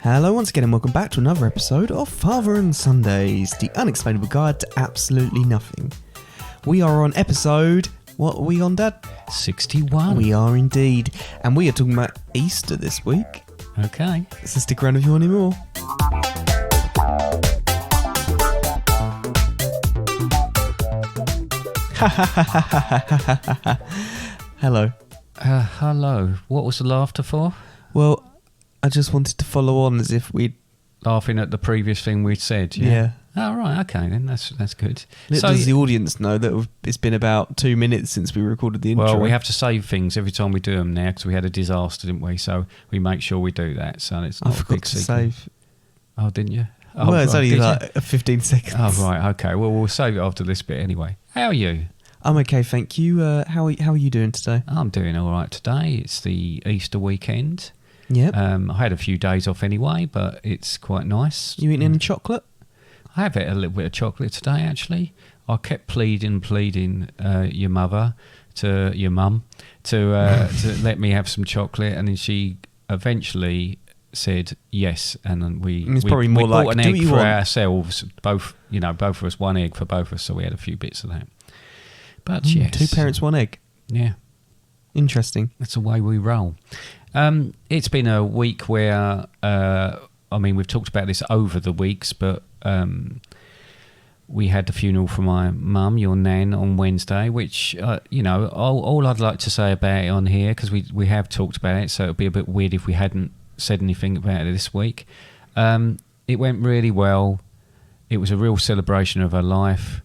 Hello once again and welcome back to another episode of Father and Sundays, the unexplainable guide to absolutely nothing. We are on episode... What are we on, Dad? 61. We are indeed. And we are talking about Easter this week. Okay. So stick around if you want any more. Hello. Hello. What was the laughter for? Well, I just wanted to follow on as if we'd... Laughing at the previous thing we'd said, yeah? Yeah. Oh, right, okay, then that's good. Does the audience know that it's been about 2 minutes since we recorded the intro? Well, we have to save things every time we do them now because we had a disaster, didn't we? So we make sure we do that. So it's not I a big forgot to secret. save. Oh, didn't you? Oh, Well, it's right, only did like you? 15 seconds. Oh, right, okay. Well, we'll save it after this bit anyway. How are you? I'm okay, thank you. How are you doing today? I'm doing all right today. It's the Easter weekend. Yep. I had a few days off anyway, but it's quite nice. You eating any chocolate? I have had a little bit of chocolate today, actually. I kept pleading your mum to let me have some chocolate, and then she eventually said yes, and then we probably more bought like, an do egg you for want? ourselves, both of us, one egg for both of us, so we had a few bits of that. But yes, 2 parents, 1 egg. yeah, Interesting. that's the way we roll. It's been a week where we've talked about this over the weeks, but we had the funeral for my mum, your nan, on Wednesday, which, all I'd like to say about it on here, because we have talked about it, so it would be a bit weird if we hadn't said anything about it this week. It went really well. It was a real celebration of her life.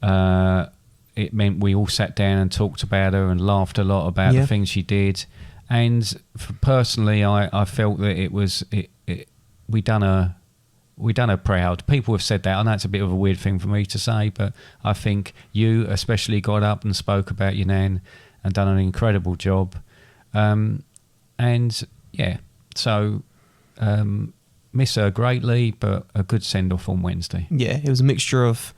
It meant we all sat down and talked about her and laughed a lot about the things she did. And personally, I felt that we done her proud. People have said that. I know it's a bit of a weird thing for me to say, but I think you especially got up and spoke about your nan and done an incredible job. So miss her greatly, but a good send-off on Wednesday. Yeah, it was a mixture of...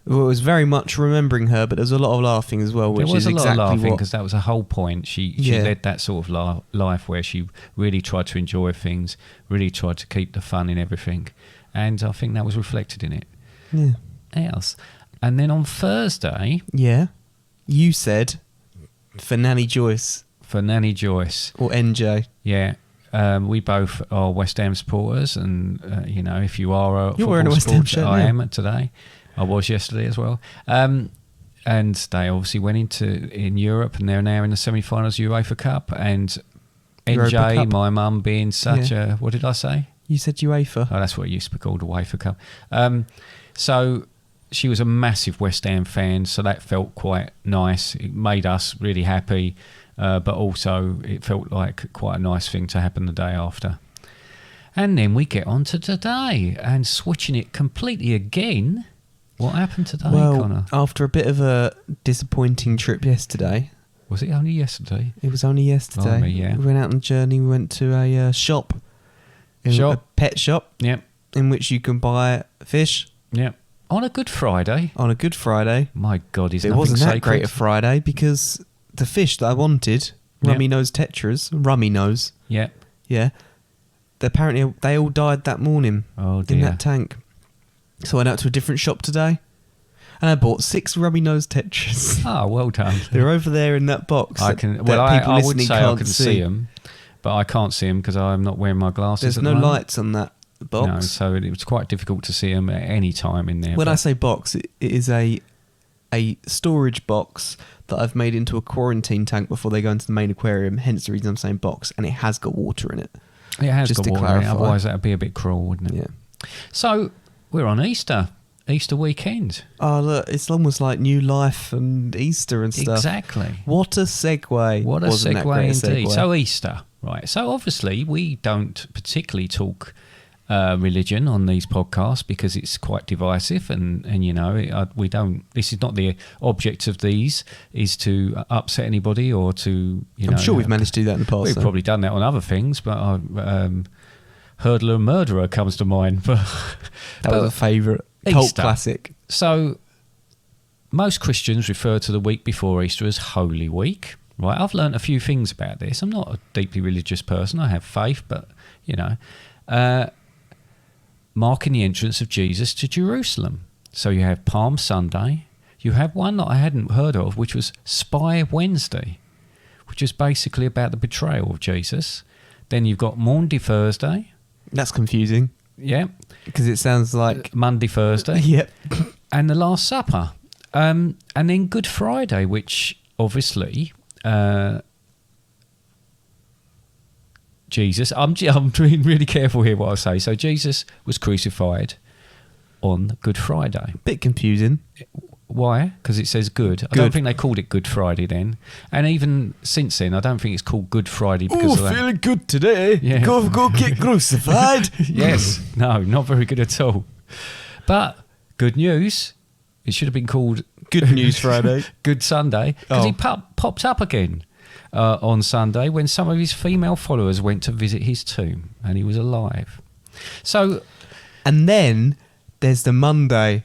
Well, it was very much remembering her, but there was a lot of laughing as well, which is exactly what... There was a lot of laughing because that was the whole point. She led that sort of life where she really tried to enjoy things, really tried to keep the fun in everything, and I think that was reflected in it. Yeah. Yes. And then on Thursday... Yeah. You said for Nanny Joyce. For Nanny Joyce. Or NJ. Yeah. We both are West Ham supporters, and, if you are a You're wearing a West Ham shirt, I am today. I was yesterday as well. And they obviously went in Europe, and they're now in the semi-finals of UEFA Cup. And NJ, Cup. my mum being such a... What did I say? You said UEFA. Oh, that's what it used to be called, the UEFA Cup. So she was a massive West Ham fan, so that felt quite nice. It made us really happy, but also it felt like quite a nice thing to happen the day after. And then we get on to today, and switching it completely again... What happened today, Connor? After a bit of a disappointing trip yesterday... Was it only yesterday? It was only yesterday. Blimey, yeah. We went out on a journey. We went to a shop. A pet shop. Yep. In which you can buy fish. Yep. On a Good Friday. On a Good Friday. My God, is it nothing wasn't sacred. that great a Friday because the fish that I wanted, rummy nose tetras, rummy nose. Yep. Yeah. Apparently they all died that morning. Oh dear. In that tank. So I went out to a different shop today, and I bought 6 rummy nose tetras. Oh, well done. They're over there in that box. I would say I can see them, but I can't see them because I'm not wearing my glasses. There's no lights on that box. No, so it was quite difficult to see them at any time in there. When I say box, it is a storage box that I've made into a quarantine tank before they go into the main aquarium. Hence the reason I'm saying box, and it has got water in it. It has just got water in it, otherwise that would be a bit cruel, wouldn't it? Yeah. So we're on Easter weekend. Oh, look, it's almost like new life and Easter and stuff. Exactly. What a segue. What a segue indeed. Segue. So Easter, right. So obviously we don't particularly talk religion on these podcasts because it's quite divisive and we don't, this is not the object of these is to upset anybody or to, I'm sure we've managed to do that in the past. We've probably done that on other things, but Hurdler and Murderer comes to mind. That was a favourite cult classic. So most Christians refer to the week before Easter as Holy Week. Right, I've learned a few things about this. I'm not a deeply religious person. I have faith, but marking the entrance of Jesus to Jerusalem. So you have Palm Sunday. You have one that I hadn't heard of, which was Spy Wednesday, which is basically about the betrayal of Jesus. Then you've got Maundy Thursday. That's confusing. Yeah. Because it sounds like... Monday, Thursday. Yep. And the Last Supper. And then Good Friday, which obviously... Jesus... I'm being really careful here what I say. So Jesus was crucified on Good Friday. Bit confusing. Why? Because it says good. I don't think they called it Good Friday then. And even since then, I don't think it's called Good Friday because of that. Feeling good today. Yeah. Go get crucified. Yes. No, not very good at all. But good news. It should have been called Good News Friday. Good Sunday. Because he popped up again on Sunday when some of his female followers went to visit his tomb and he was alive. So... And then there's the Monday.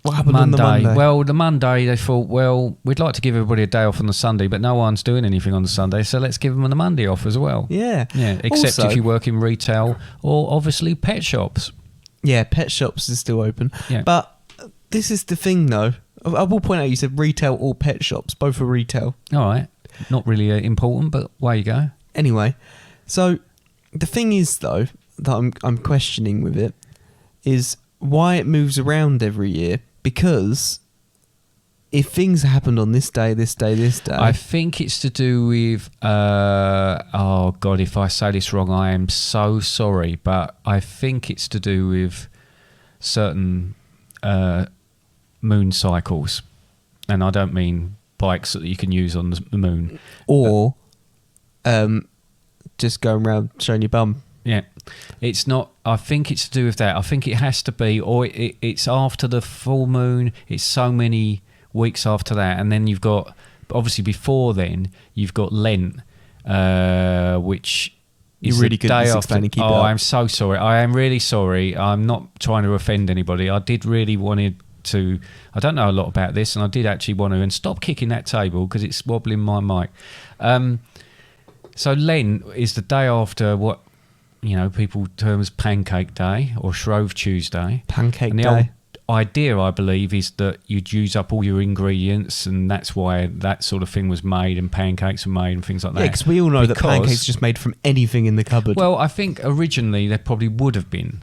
What happened on the Monday? Well, the Monday, they thought, well, we'd like to give everybody a day off on the Sunday, but no one's doing anything on the Sunday, so let's give them on the Monday off as well. Yeah. Yeah, except Also, if you work in retail or obviously pet shops. Yeah, pet shops is still open. Yeah. But this is the thing, though. I will point out you said retail or pet shops. Both are retail. All right. Not really important, but away you go. Anyway, so the thing is, though, that I'm questioning with it is why it moves around every year. Because if things happened on this day, I think it's to do with oh God, if I say this wrong, I am so sorry, but I think it's to do with certain moon cycles, and I don't mean bikes that you can use on the moon, or just going around showing your bum. Yeah, it's not. I think it's to do with that. I think it has to be, or it's after the full moon. It's so many weeks after that, and then you've got obviously before then you've got Lent, which is You're really the good at day this after. explaining. Keep it Oh, up. I'm so sorry. I am really sorry. I'm not trying to offend anybody. I did really wanted to. I don't know a lot about this, and I did actually want to. And stop kicking that table because it's wobbling my mic. So Lent is the day after what. People term as Pancake Day or Shrove Tuesday. Pancake and the Day. Old idea, I believe, is that you'd use up all your ingredients, and that's why that sort of thing was made, and pancakes were made, and things like that. Yeah, because we all know that pancakes are just made from anything in the cupboard. Well, I think originally there probably would have been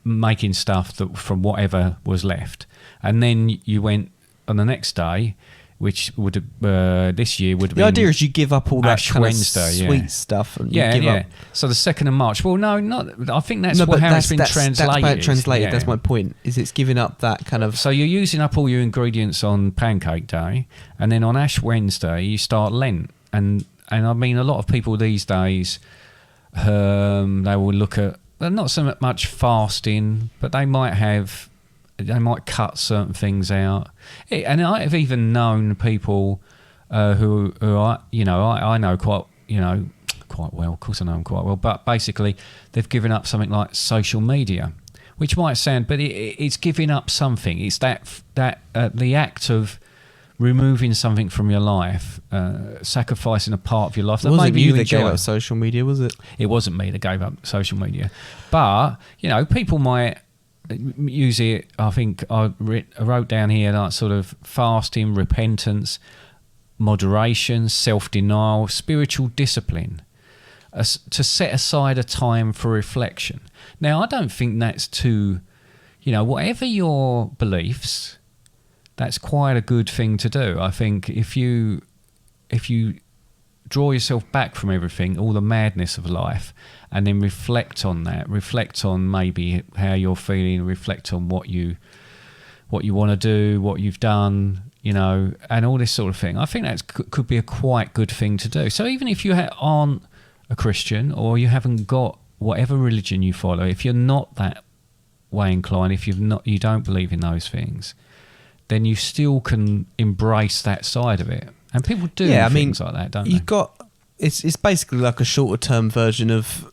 making stuff from whatever was left, and then you went on the next day. Which would have, this year would have been... The idea is you give up all that Ash kind Wednesday, of sweet stuff. And you give up. So the 2nd of March. Well, no, not. I think that's No, but how it's been translated. That's how it's translated. Yeah. That's my point. Is it's giving up that kind of... So you're using up all your ingredients on Pancake Day, and then on Ash Wednesday you start Lent. And I mean, a lot of people these days, they will look at not so much fasting, but they might cut certain things out. And I've even known people who I know quite well. Of course, I know them quite well. But basically, they've given up something like social media, which might sound, but it's giving up something. It's that the act of removing something from your life, sacrificing a part of your life. It wasn't maybe you you that enjoy. gave up social media, was it? It wasn't me that gave up social media, but people might use it. I think I wrote down here like sort of fasting, repentance, moderation, self-denial, spiritual discipline, to set aside a time for reflection. Now, I don't think that's too, whatever your beliefs, that's quite a good thing to do. I think if you draw yourself back from everything, all the madness of life, and then reflect on that, reflect on maybe how you're feeling, reflect on what you want to do, what you've done, and all this sort of thing. I think that could be a quite good thing to do. So even if you aren't a Christian, or you haven't got whatever religion you follow, if you're not that way inclined, if you don't believe in those things, then you still can embrace that side of it. And people do things like that, don't they? It's basically like a shorter term version of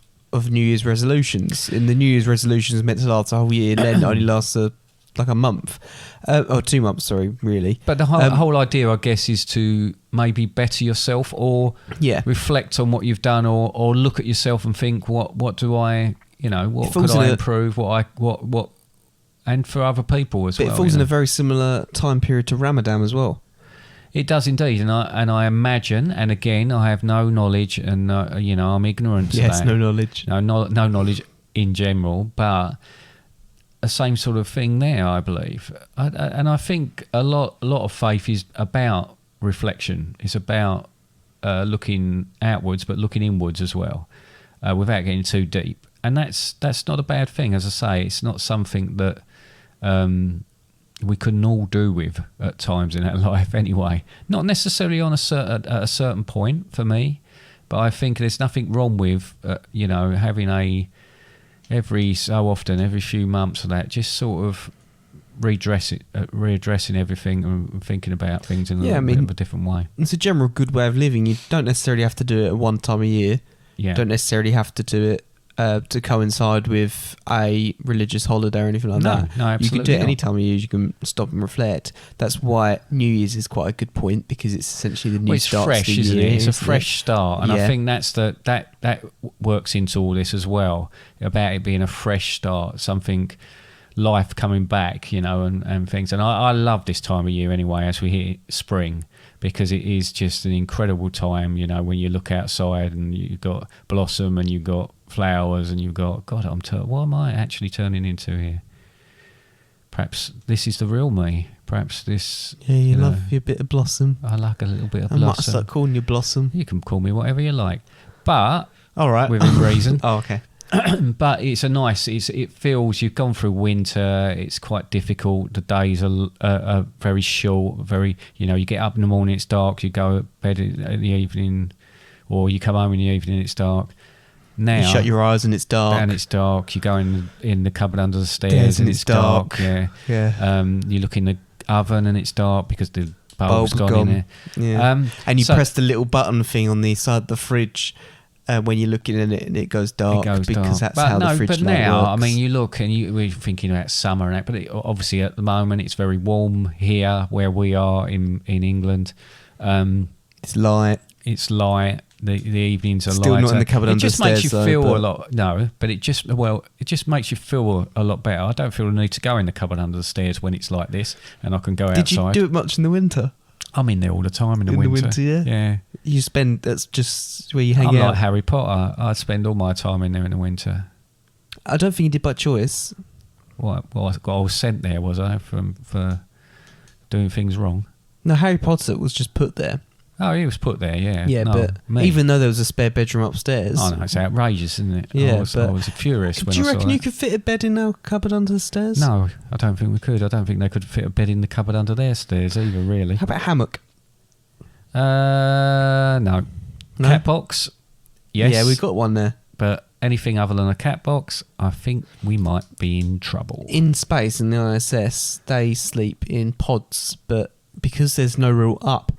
New Year's resolutions. In the New Year's resolutions meant to last a whole year, Lent only lasts a like a month, or 2 months. Sorry, really. But the whole idea, I guess, is to maybe better yourself or reflect on what you've done, or look at yourself and think, what do I, what could I improve? What, and for other people as well. But it falls in a very similar time period to Ramadan as well. It does indeed, and I imagine, and again, I have no knowledge, and I'm ignorant to that. Yes, no knowledge. No knowledge in general, but the same sort of thing there, I believe. And I think a lot of faith is about reflection. It's about looking outwards, but looking inwards as well, without getting too deep. And that's not a bad thing. As I say, it's not something that we couldn't all do with at times in our life anyway. Not necessarily at a certain point for me, but I think there's nothing wrong with having every so often, every few months of that, just sort of readdressing everything and thinking about things in a bit of a different way. It's a general good way of living. You don't necessarily have to do it at one time a year. Yeah. You don't necessarily have to do it to coincide with a religious holiday or anything like that. No, absolutely. You can do it any time of year. You can stop and reflect. That's why New Year's is quite a good point, because it's essentially the new start. It's fresh, isn't it? It's a fresh start, and I think that's that works into all this as well, about it being a fresh start, something, life coming back, and things. And I love this time of year anyway, as we hit spring, because it is just an incredible time, when you look outside and you've got blossom and you've got flowers and you've got, God, what am I actually turning into here? Perhaps this is the real me. Perhaps this... Yeah, you love your bit of blossom. I like a little bit of blossom. I might blossom. start calling you Blossom. You can call me whatever you like. But... All right. Within reason. Oh, okay. But it feels, you've gone through winter, it's quite difficult, the days are very short, you get up in the morning, it's dark, you go to bed in the evening, or you come home in the evening, it's dark. Now you shut your eyes and it's dark. And it's dark, you go in the cupboard under the stairs and it's dark. Yeah. You look in the oven and it's dark because the bulb's gone in there. Yeah. And you press the little button thing on the side of the fridge when you're looking at it, and it goes dark, because that's how the fridge light now, works. I mean, you look and we're thinking about summer and that, but obviously at the moment it's very warm here where we are in England. It's light. The evenings are lighter. Still not in the cupboard under the stairs. It just makes you feel a lot. No, but it just makes you feel a lot better. I don't feel the need to go in the cupboard under the stairs when it's like this, and I can go outside. Did you do it much in the winter? I'm in there all the time in the winter. Yeah. That's just where you hang out. I'm like Harry Potter. I spend all my time in there in the winter. I don't think you did by choice. Well, I was sent there, was I, for doing things wrong? No, Harry Potter was just put there. Oh, he was put there, yeah. Yeah, but even though there was a spare bedroom upstairs... Oh, no, it's outrageous, isn't it? Yeah, I was furious when I saw Do you reckon you could fit a bed in our cupboard under the stairs? No, I don't think we could. I don't think they could fit a bed in the cupboard under their stairs either, really. How about a hammock? No. Cat box, yes. Yeah, we've got one there. But anything other than a cat box, I think we might be in trouble. In space, in the ISS, they sleep in pods, but because there's no real up,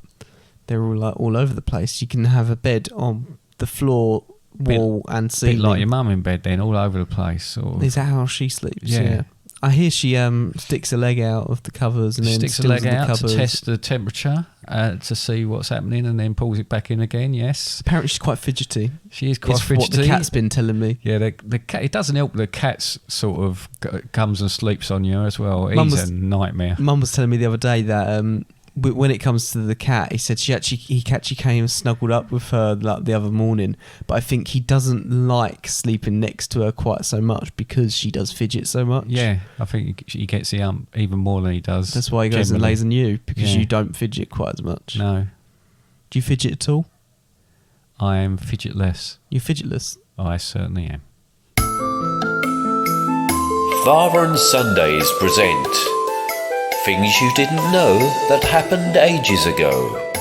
they're all over the place. You can have a bed on the floor, wall, and ceiling. A bit like your mum in bed then, all over the place. Is that how she sleeps? Yeah. I hear she sticks a leg out of the covers and then sticks a leg out to test the temperature to see what's happening, and then pulls it back in again. Yes. Apparently she's quite fidgety. She is quite fidgety. What the cat's been telling me. Yeah, the cat. It doesn't help. The cat sort of comes and sleeps on you as well. He's a nightmare. Mum was telling me the other day that when it comes to the cat, he said he actually came and snuggled up with her like the other morning, but I think he doesn't like sleeping next to her quite so much because she does fidget so much. Yeah, I think he gets the even more than he does. That's why he goes and lays on you, because you don't fidget quite as much. No. Do you fidget at all? I am fidgetless. You're fidgetless? I certainly am. Father and Sundays present Things You Didn't Know That Happened Ages Ago.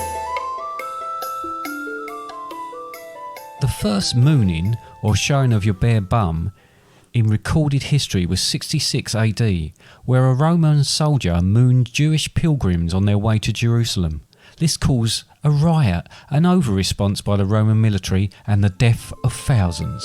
The first mooning, or showing of your bare bum, in recorded history was 66 AD, where a Roman soldier mooned Jewish pilgrims on their way to Jerusalem. This caused a riot, an over-response by the Roman military, and the death of thousands.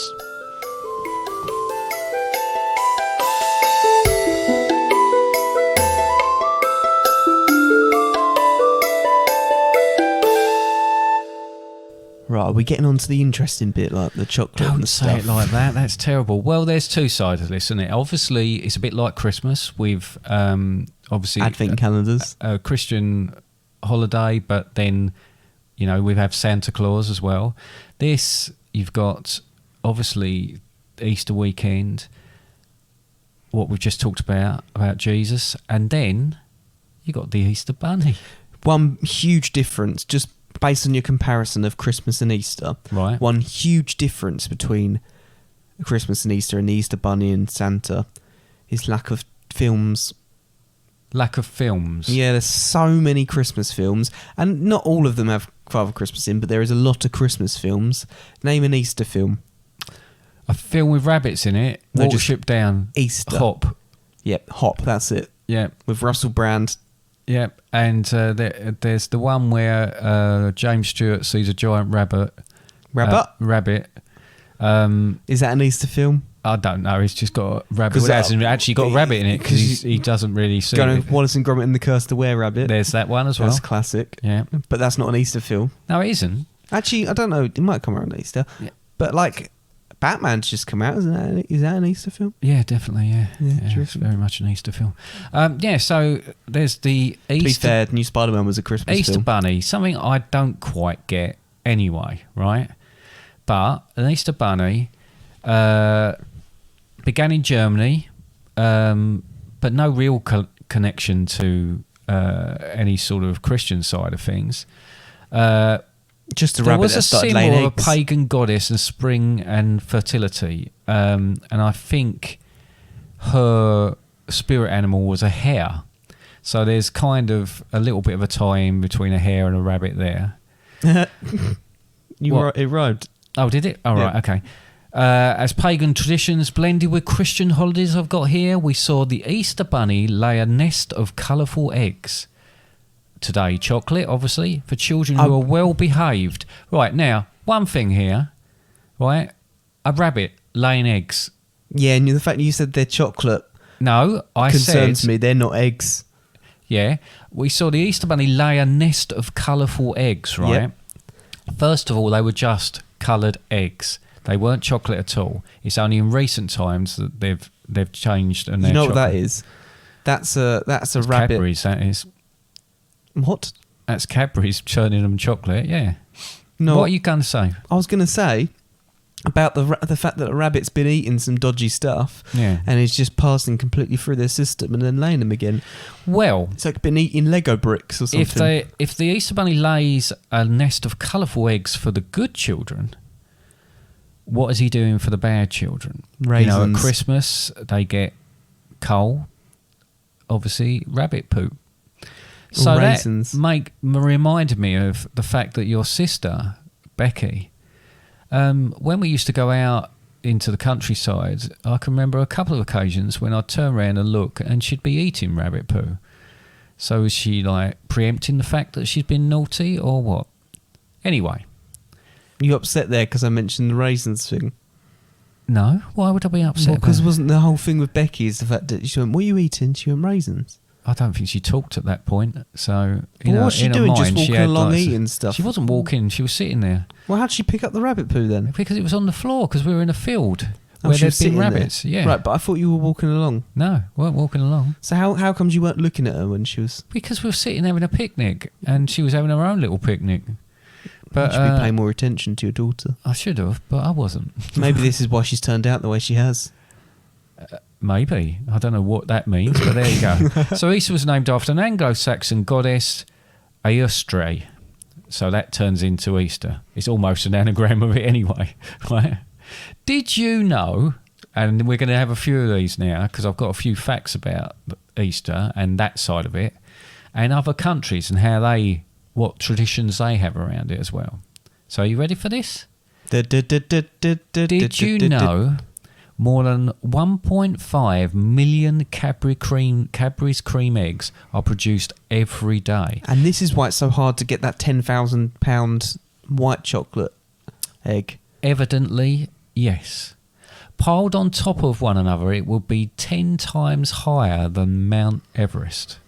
Right, are we getting on to the interesting bit, like the chocolate and Don't the say stuff? it like that. That's terrible. Well, there's two sides of this, isn't it? Obviously, it's a bit like Christmas with obviously Advent calendars. a Christian holiday, but then we have Santa Claus as well. This you've got obviously Easter weekend, what we've just talked about Jesus, and then you got the Easter Bunny. One huge difference, just based on your comparison of Christmas and Easter. Right. One huge difference between Christmas and Easter and the Easter Bunny and Santa is lack of films. Lack of films. Yeah, there's so many Christmas films, and not all of them have Father Christmas in, but there is a lot of Christmas films. Name an Easter film. A film with rabbits in it. No, just Watership Down. Easter. Hop. Yep, Hop, that's it. Yeah. With Russell Brand. Yeah, and there's the one where James Stewart sees a giant rabbit. Rabbit. Is that an Easter film? I don't know. He's just got a rabbit. 'Cause Well, it hasn't actually got a rabbit in it because he doesn't really see Going it. to Wallace and Gromit and the Curse to Were-Rabbit. There's that one as well. That's classic. Yeah. But that's not an Easter film. No, it isn't. Actually, I don't know. It might come around Easter. Yeah. But like, Batman's just come out. Is that an Easter film? Yeah, definitely. Yeah, true. it's very much an Easter film. So there's the To be Easter fair, New Spider-Man was a Christmas Easter film. Bunny. Something I don't quite get anyway, right? But an Easter Bunny began in Germany, but no real connection to any sort of Christian side of things. Just a There rabbit was that a started symbol laying of a eggs. pagan goddess and spring and fertility, and I think her spirit animal was a hare. So there's kind of a little bit of a tie-in between a hare and a rabbit there. It rhymed. Oh, did it? Oh, Yeah. right, okay. As pagan traditions blended with Christian holidays I've got here, we saw the Easter Bunny lay a nest of colourful eggs. Today, chocolate, obviously, for children who are well behaved. Right, now, one thing here, right? A rabbit laying eggs. Yeah, and the fact that you said they're chocolate No, I concerns said... me. They're not eggs. Yeah, we saw the Easter Bunny lay a nest of colourful eggs, right? Yep. First of all, they were just coloured eggs. They weren't chocolate at all. It's only in recent times that they've changed and they're You know chocolate. what that is? That's a rabbit. Cadbury's, that is. What? That's Cadbury's churning them chocolate, yeah. No. What are you going to say? I was going to say about the fact that a rabbit's been eating some dodgy stuff, Yeah. and is just passing completely through their system and then laying them again. Well, It's like been eating Lego bricks or something. if the Easter Bunny lays a nest of colourful eggs for the good children, what is he doing for the bad children? Raisins. At Christmas, they get coal, obviously rabbit poop. So raisins. that reminded me of the fact that your sister, Becky, when we used to go out into the countryside, I can remember a couple of occasions when I'd turn around and look and she'd be eating rabbit poo. So is she like preempting the fact that she's been naughty or what? Anyway. You upset there because I mentioned the raisins thing? No, why would I be upset? Because about it? wasn't the whole thing with Becky is the fact that she went, what are you eating? She went, raisins. I don't think she talked at that point. So, Well, what's she in her doing, just mind, she walking had, along like, eating stuff? She wasn't walking, she was sitting there. Well, how'd she pick up the rabbit poo then? Because it was on the floor, because we were in a field Oh, where she there'd was been sitting there. rabbits. Yeah. Right, but I thought you were walking along. No, weren't walking along. So how comes you weren't looking at her when she was... Because we were sitting having a picnic, and she was having her own little picnic. But you should be paying more attention to your daughter. I should have, but I wasn't. Maybe this is why she's turned out the way she has. Maybe. I don't know what that means, but there you go. So Easter was named after an Anglo-Saxon goddess, Eostre. So that turns into Easter. It's almost an anagram of it anyway, right? Did you know, and we're going to have a few of these now, because I've got a few facts about Easter and that side of it, and other countries and what traditions they have around it as well. So are you ready for this? Did you know more than 1.5 million Cadbury's cream eggs are produced every day? And this is why it's so hard to get that £10,000 white chocolate egg. Evidently, yes. Piled on top of one another, it will be 10 times higher than Mount Everest.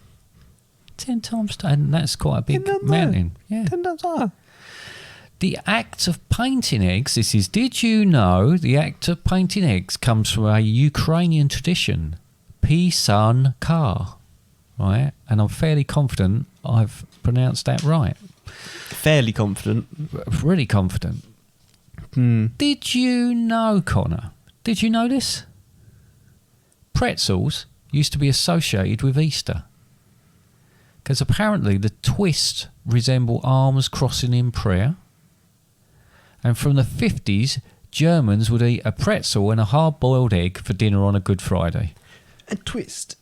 10 times, and that's quite a big mountain. Yeah. 10 times higher. The act of painting eggs, did you know the act of painting eggs comes from a Ukrainian tradition, pisanka, right? And I'm fairly confident I've pronounced that right. Fairly confident. Really confident. Did you know, Connor? Did you know this? Pretzels used to be associated with Easter. Because apparently the twists resemble arms crossing in prayer. And from the 50s, Germans would eat a pretzel and a hard-boiled egg for dinner on a Good Friday. A twist.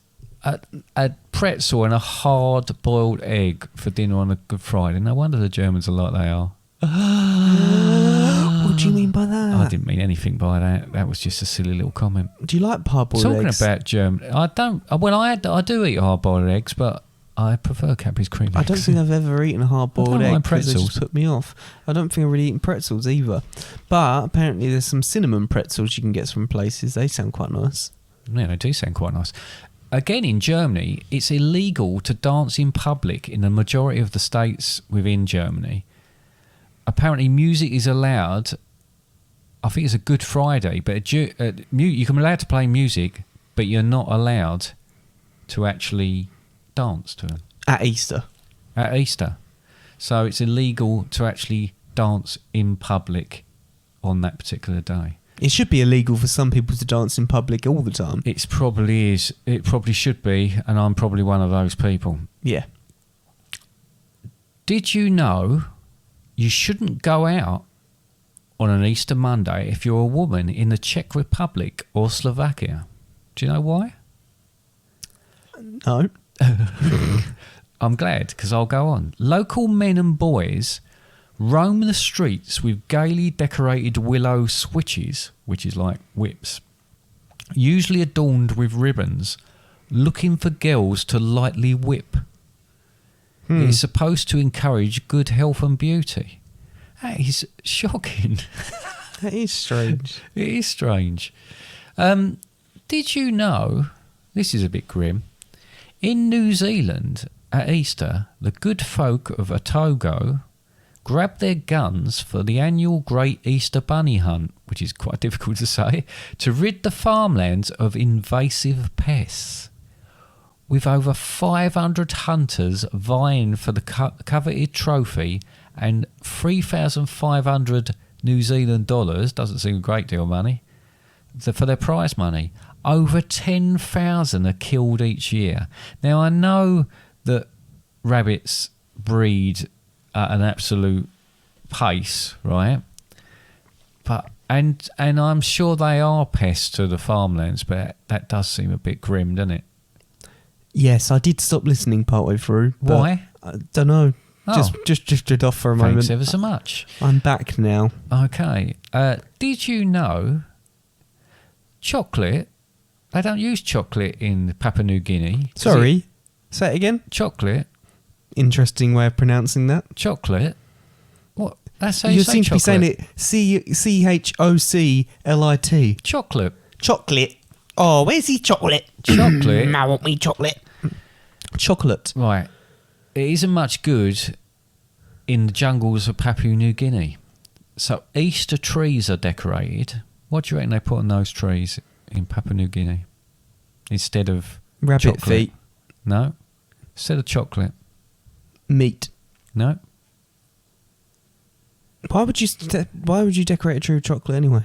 A pretzel and a hard-boiled egg for dinner on a Good Friday. No wonder the Germans are like they are. What do you mean by that? I didn't mean anything by that. That was just a silly little comment. Do you like hard-boiled eggs? Talking about German, I don't. Well, I do eat hard-boiled eggs, but I prefer Cadbury's cream eggs. I don't think I've ever eaten a hard-boiled egg because they pretzels. just put me off. I don't think I've really eaten pretzels either. But apparently there's some cinnamon pretzels you can get from places. They sound quite nice. Yeah, they do sound quite nice. Again, in Germany, it's illegal to dance in public in the majority of the states within Germany. Apparently, music is allowed. I think it's a Good Friday, but you can be allowed to play music, but you're not allowed to actually dance to them. At Easter. At Easter. So it's illegal to actually dance in public on that particular day. It should be illegal for some people to dance in public all the time. It probably is. It probably should be, and I'm probably one of those people. Yeah. Did you know you shouldn't go out on an Easter Monday if you're a woman in the Czech Republic or Slovakia? Do you know why? No. I'm glad, because I'll go on. Local men and boys roam the streets with gaily decorated willow switches, which is like whips, usually adorned with ribbons, looking for girls to lightly whip. It is supposed to encourage good health and beauty. That is shocking. That is strange. It is strange. Did you know, this is a bit grim, in New Zealand at Easter, the good folk of Otago grab their guns for the annual Great Easter Bunny Hunt, which is quite difficult to say, to rid the farmlands of invasive pests. With over 500 hunters vying for the coveted trophy and 3,500 New Zealand dollars, doesn't seem a great deal of money, for their prize money. Over 10,000 are killed each year. Now, I know that rabbits breed at an absolute pace, right? But and I'm sure they are pests to the farmlands, but that does seem a bit grim, doesn't it? Yes, I did stop listening partway through. Why? I don't know. Oh. Just drifted off for a moment. Thanks ever so much. I'm back now. Okay. Did you know chocolate? They don't use chocolate in Papua New Guinea. Sorry, say it again. Chocolate. Interesting way of pronouncing that. Chocolate. What? That's how you say seem to be saying chocolate. it CHOCLIT. Chocolate. Chocolate. Oh, where's the chocolate? Chocolate. I want me chocolate. Chocolate. Right. It isn't much good in the jungles of Papua New Guinea. So Easter trees are decorated. What do you reckon they put on those trees in Papua New Guinea instead of Rabbit chocolate? feet. No. Instead of chocolate. Meat. No. Why would you decorate a tree with chocolate anyway?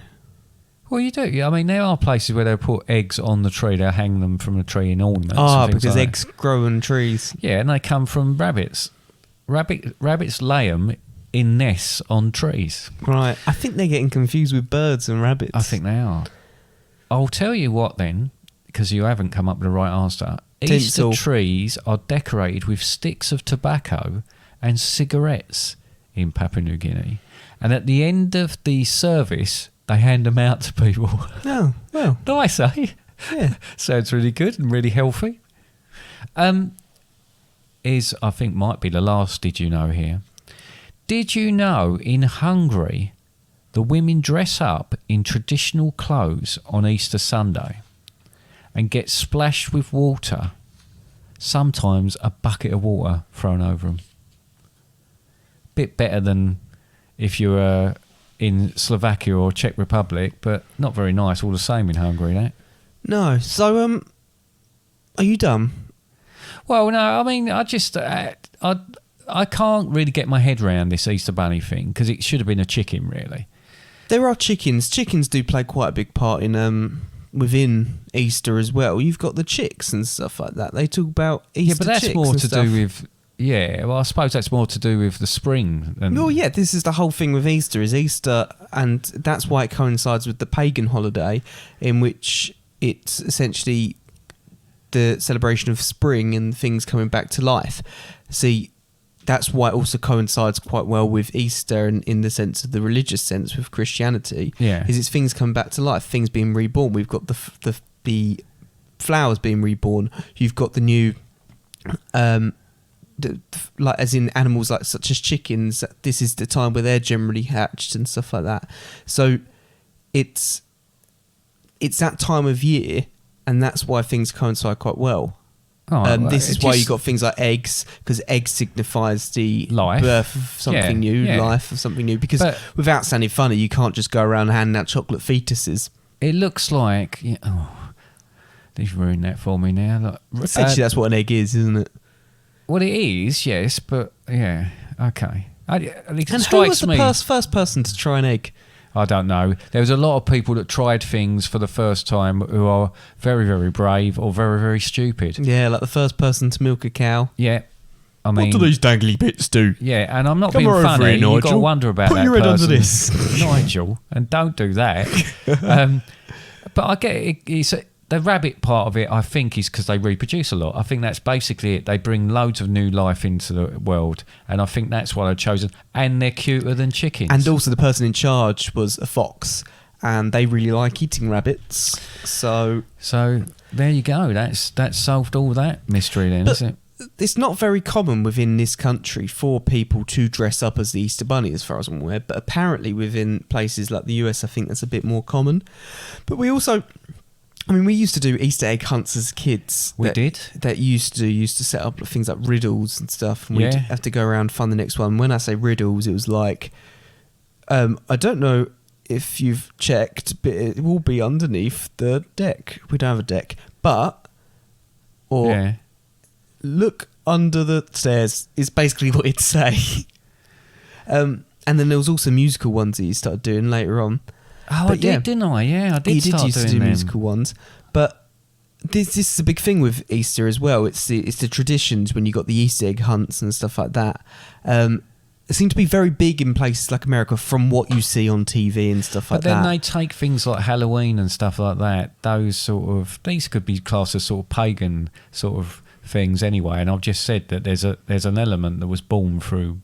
Well, you do. I mean, there are places where they'll put eggs on the tree. They'll hang them from the tree in ornaments. and things because like eggs grow on trees. that. Yeah, and they come from rabbits. Rabbits lay them in nests on trees. Right. I think they're getting confused with birds and rabbits. I think they are. I'll tell you what then, because you haven't come up with the right answer. Tinsel. Easter trees are decorated with sticks of tobacco and cigarettes in Papua New Guinea. And at the end of the service, they hand them out to people. Oh, well. Nice, eh? Yeah. Sounds really good and really healthy. I think might be the last did you know here. Did you know in Hungary the women dress up in traditional clothes on Easter Sunday and get splashed with water, sometimes a bucket of water thrown over them? Bit better than if you're in Slovakia or Czech Republic, but not very nice all the same in Hungary, that. No. So, are you done? Well, no, I mean, I just I can't really get my head around this Easter Bunny thing because it should have been a chicken, really. There are chickens. Chickens do play quite a big part in within Easter as well. You've got the chicks and stuff like that. They talk about Easter chicks. Yeah, but that's more and to stuff. do with. Yeah, well, I suppose that's more to do with the spring. Well, yeah, this is the whole thing with Easter, and that's why it coincides with the pagan holiday, in which it's essentially the celebration of spring and things coming back to life. See, that's why it also coincides quite well with Easter, and in the sense of the religious sense with Christianity. Yeah, is it's things coming back to life, things being reborn. We've got the flowers being reborn. You've got the new. Like as in animals like such as chickens, this is the time where they're generally hatched and stuff like that. So it's that time of year, and that's why things coincide quite well. This is why you got things like eggs, because egg signifies the life. Birth of something new, life of something new. Because without sounding funny, you can't just go around handing out chocolate fetuses. It looks like they've ruined that for me now. Essentially, that's what an egg is, isn't it? Well, it is, yes, but yeah, okay. It and who strikes was the first person to try an egg? I don't know. There was a lot of people that tried things for the first time who are very, very brave or very, very stupid. Yeah, like the first person to milk a cow. Yeah. I mean, what do these dangly bits do? Yeah, and I'm not being funny. Here, You've got to wonder about Put that your head person, under this. Nigel, and don't do that. But I get it. The rabbit part of it, I think, is because they reproduce a lot. I think that's basically it. They bring loads of new life into the world, and I think that's why they've chosen. And they're cuter than chickens. And also, the person in charge was a fox, and they really like eating rabbits. So there you go. That's solved all that mystery, then, isn't it? It's not very common within this country for people to dress up as the Easter Bunny, as far as I'm aware. But apparently, within places like the US, I think that's a bit more common. But we also. I mean, we used to do Easter egg hunts as kids. We did. That used to set up things like riddles and stuff. And we'd have to go around and find the next one. When I say riddles, it was like, I don't know if you've checked, but it will be underneath the deck. We don't have a deck. Look under the stairs is basically what it'd say. And then there was also musical ones that you started doing later on. Oh, I did, didn't I? Yeah, I did start doing them. You did used to do musical ones. But this is a big thing with Easter as well. It's the traditions when you got the Easter egg hunts and stuff like that. It seemed to be very big in places like America from what you see on TV and stuff like that. But then they take things like Halloween and stuff like that. These could be classed as sort of pagan sort of things anyway. And I've just said that there's an element that was born through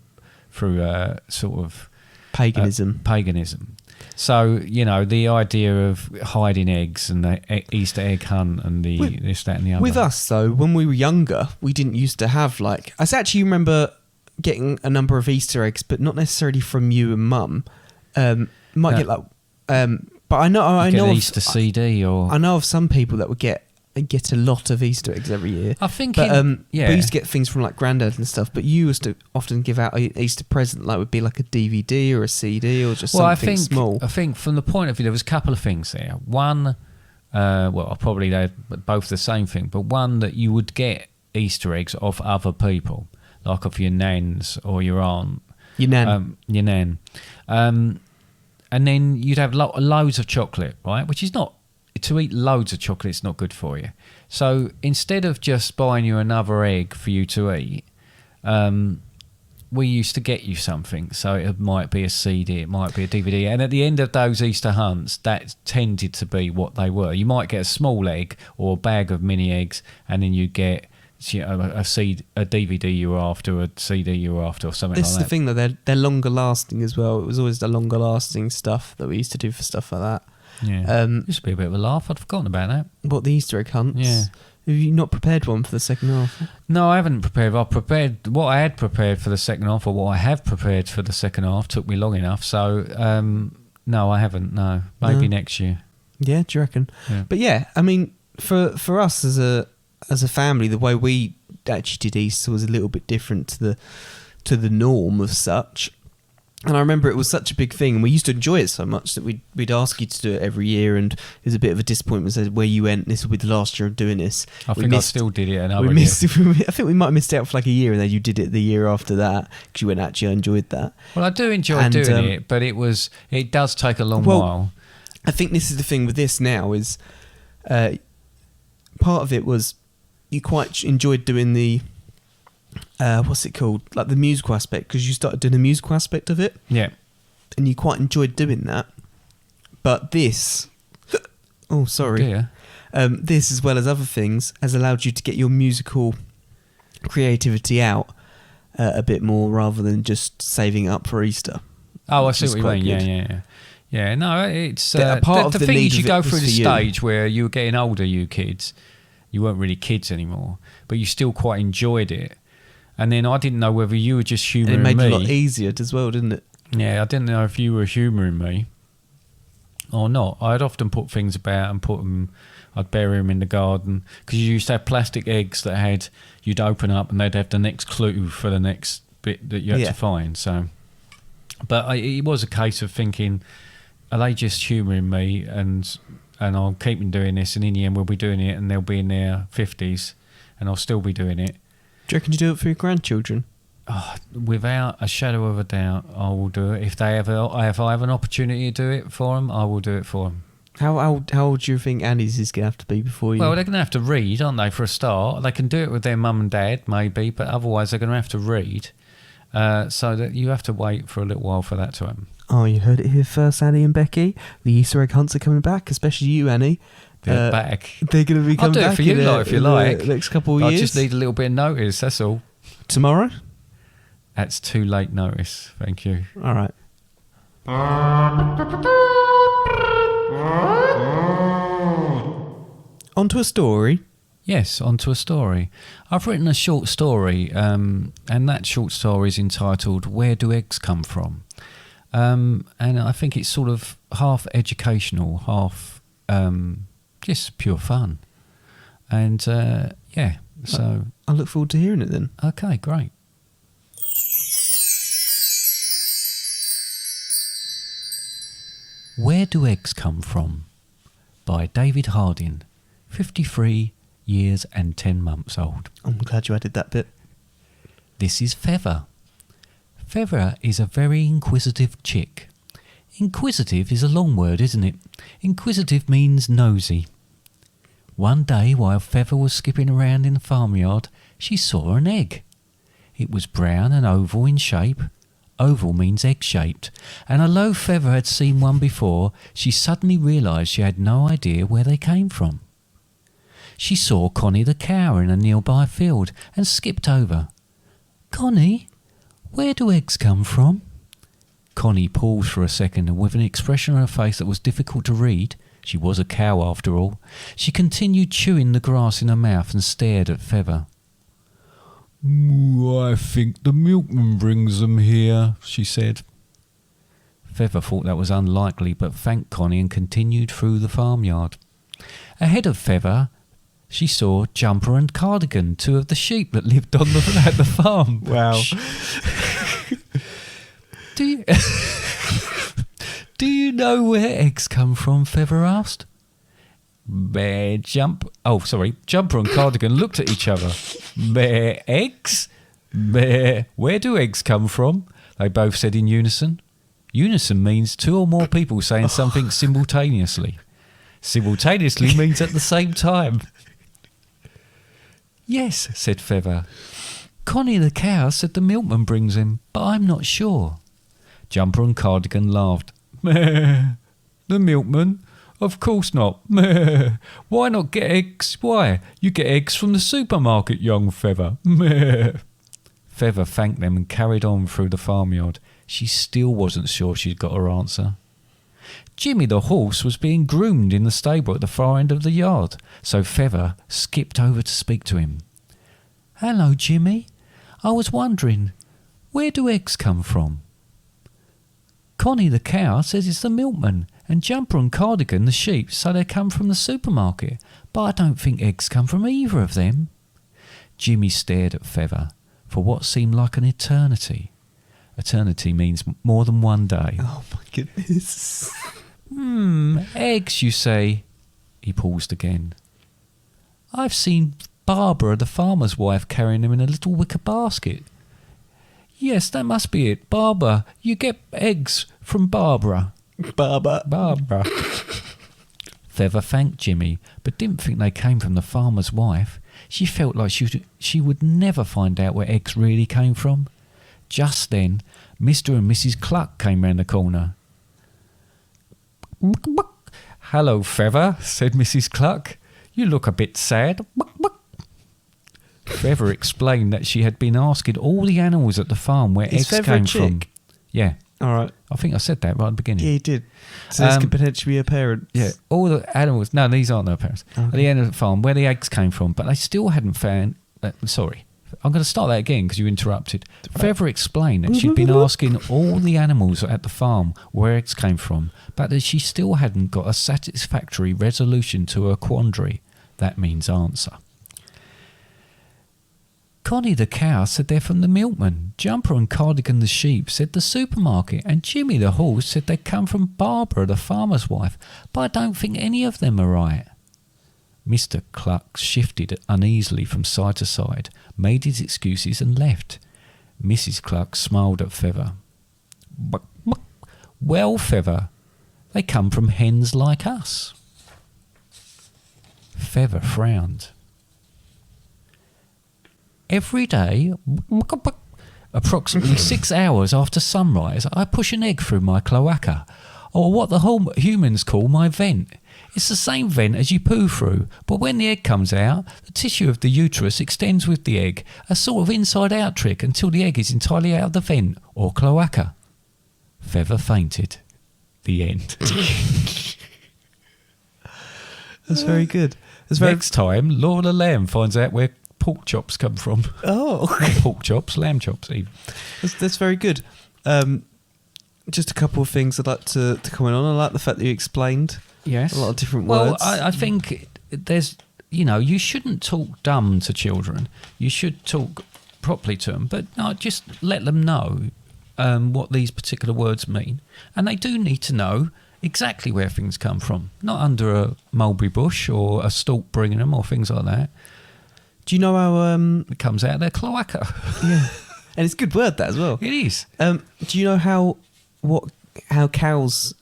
sort of paganism. So, the idea of hiding eggs and the Easter egg hunt and this, that and the other. With us, though, when we were younger, we didn't used to have, I actually remember getting a number of Easter eggs, but not necessarily from you and Mum. But I know an of Easter CD or... I know of some people that would get a lot of Easter eggs every year. I think, we used to get things from Grandad and stuff. But you used to often give out an Easter present, would be like a DVD or a CD or just something small. I think from the point of view, there was a couple of things there. One, probably they're both the same thing, but one that you would get Easter eggs of other people, like of your nans or your aunt. Your nan. Your nan. And then you'd have loads of chocolate, right? Which is not. To eat loads of chocolate, it's not good for you. So instead of just buying you another egg for you to eat, we used to get you something. So it might be a CD, it might be a DVD. And at the end of those Easter hunts, that tended to be what they were. You might get a small egg or a bag of mini eggs, and then you get a DVD you were after, a CD you were after, or something like that. This is the thing, though. They're longer lasting as well. It was always the longer lasting stuff that we used to do for stuff like that. Yeah, used to be a bit of a laugh. I'd forgotten about that. What, the Easter egg hunts? Yeah. Have you not prepared one for the second half? No, I haven't prepared. I prepared what I had prepared for the second half, or what I have prepared for the second half. Took me long enough, so no, I haven't. No, maybe next year. Yeah, do you reckon? Yeah. But yeah, I mean, for us as a family, the way we actually did Easter was a little bit different to the norm of such. And I remember it was such a big thing, and we used to enjoy it so much that we'd ask you to do it every year, and it was a bit of a disappointment. Said where you went, this will be the last year of doing this. I think I still did it, and I think we might have missed out for like a year, and then you did it the year after that because you went, actually, I enjoyed that. Well, I do enjoy doing it, but it does take a long while. I think this is the thing with this now is part of it was you quite enjoyed doing the what's it called, like the musical aspect, because you started doing the musical aspect of it, and you quite enjoyed doing that. But this this, as well as other things, has allowed you to get your musical creativity out a bit more, rather than just saving up for Easter. I see what you mean. Yeah. No, it's part of the thing is you go through the stage where you were getting older, you kids. You weren't really kids anymore, but you still quite enjoyed it. And then I didn't know whether you were just humouring me. It made it a lot easier as well, didn't it? Yeah, I didn't know if you were humouring me or not. I'd often put things about and I'd bury them in the garden, because you used to have plastic eggs that you'd open up and they'd have the next clue for the next bit that you had to find. So, but it was a case of thinking, are they just humouring me? And I'll keep them doing this, and in the end we'll be doing it, and they'll be in their 50s and I'll still be doing it. Do you reckon you do it for your grandchildren? Oh, without a shadow of a doubt, I will do it. If I have an opportunity to do it for them, I will do it for them. How old do you think Annie's is going to have to be before you... Well, they're going to have to read, aren't they, for a start? They can do it with their mum and dad, maybe, but otherwise they're going to have to read. So that you have to wait for a little while for that to happen. Oh, you heard it here first, Annie and Becky. The Easter egg hunts are coming back, especially you, Annie. They're back. They're going to be coming back. I'll do it for you, if you like. The next couple of years. I just need a little bit of notice, that's all. Tomorrow? That's too late notice, thank you. All right. Onto a story. Yes, onto a story. I've written a short story, and that short story is entitled "Where Do Eggs Come From?" And I think it's sort of half educational, half just pure fun. And so I look forward to hearing it then. Okay, great. Where Do Eggs Come From? By David Harding, 53 years and 10 months old. I'm glad you added that bit. This is Feather. Feather is a very inquisitive chick. Inquisitive is a long word, isn't it? Inquisitive means nosy. One day, while Feather was skipping around in the farmyard, she saw an egg. It was brown and oval in shape. Oval means egg-shaped, and although Feather had seen one before, she suddenly realised she had no idea where they came from. She saw Connie the cow in a nearby field and skipped over. "Connie, where do eggs come from?" Connie paused for a second, and with an expression on her face that was difficult to read, she was a cow after all, she continued chewing the grass in her mouth and stared at Feather. "I think the milkman brings them here," she said. Feather thought that was unlikely, but thanked Connie and continued through the farmyard. Ahead of Feather, she saw Jumper and Cardigan, two of the sheep that lived at the farm. Wow. Do you know where eggs come from? Feather asked. Jumper and Cardigan looked at each other. Eggs? Where do eggs come from? They both said in unison. Unison means two or more people saying something simultaneously. Simultaneously means at the same time. Yes, said Feather. Connie the cow said the milkman brings him, but I'm not sure. Jumper and Cardigan laughed. The milkman? Of course not. Why not get eggs? Why? You get eggs from the supermarket, young Feather. Feather thanked them and carried on through the farmyard. She still wasn't sure she'd got her answer. Jimmy the horse was being groomed in the stable at the far end of the yard, so Feather skipped over to speak to him. "Hello, Jimmy. I was wondering, where do eggs come from?" "Connie the cow says it's the milkman, and Jumper and Cardigan the sheep say they come from the supermarket, but I don't think eggs come from either of them." Jimmy stared at Feather for what seemed like an eternity. A Eternity means more than one day. Oh my goodness. Eggs, you say? He paused again. I've seen Barbara, the farmer's wife, carrying them in a little wicker basket. Yes, that must be it. Barbara, you get eggs from Barbara. Barbara. Feather thanked Jimmy, but didn't think they came from the farmer's wife. She felt like she would never find out where eggs really came from. Just then, Mr. and Mrs. Cluck came round the corner. Hello, Feather, said Mrs. Cluck. You look a bit sad. Feather explained that she had been asking all the animals at the farm where eggs came from. Yeah. All right. I think I said that right at the beginning. Yeah, you did. So this could potentially be her parents. Yeah, all the animals. No, these aren't her parents. Okay. At the end of the farm, where the eggs came from, but they still hadn't found. Sorry, I'm going to start that again because you interrupted. Right. Feather explained that she'd been asking all the animals at the farm where eggs came from, but that she still hadn't got a satisfactory resolution to her quandary. That means answer. Connie the cow said they're from the milkman. Jumper and Cardigan the sheep said the supermarket. And Jimmy the horse said they come from Barbara, the farmer's wife. But I don't think any of them are right. Mr. Cluck shifted uneasily from side to side, made his excuses and left. Mrs. Cluck smiled at Feather. Well, Feather, they come from hens like us. Feather frowned. Every day, approximately 6 hours after sunrise, I push an egg through my cloaca, or what the whole humans call my vent. It's the same vent as you poo through, but when the egg comes out, the tissue of the uterus extends with the egg, a sort of inside-out trick until the egg is entirely out of the vent, or cloaca. Feather fainted. The end. That's very good. Next time, Laura Lamb finds out where pork chops come from. Oh. Not pork chops, lamb chops even. That's very good. Just a couple of things I'd like to comment on. I like the fact that you explained a lot of different words. Well, I think there's, you shouldn't talk dumb to children. You should talk properly to them, but no, just let them know what these particular words mean. And they do need to know exactly where things come from, not under a mulberry bush or a stalk bringing them or things like that. Do you know how... it comes out of their cloaca. Yeah. And it's a good word, that, as well. It is. Do you know how cows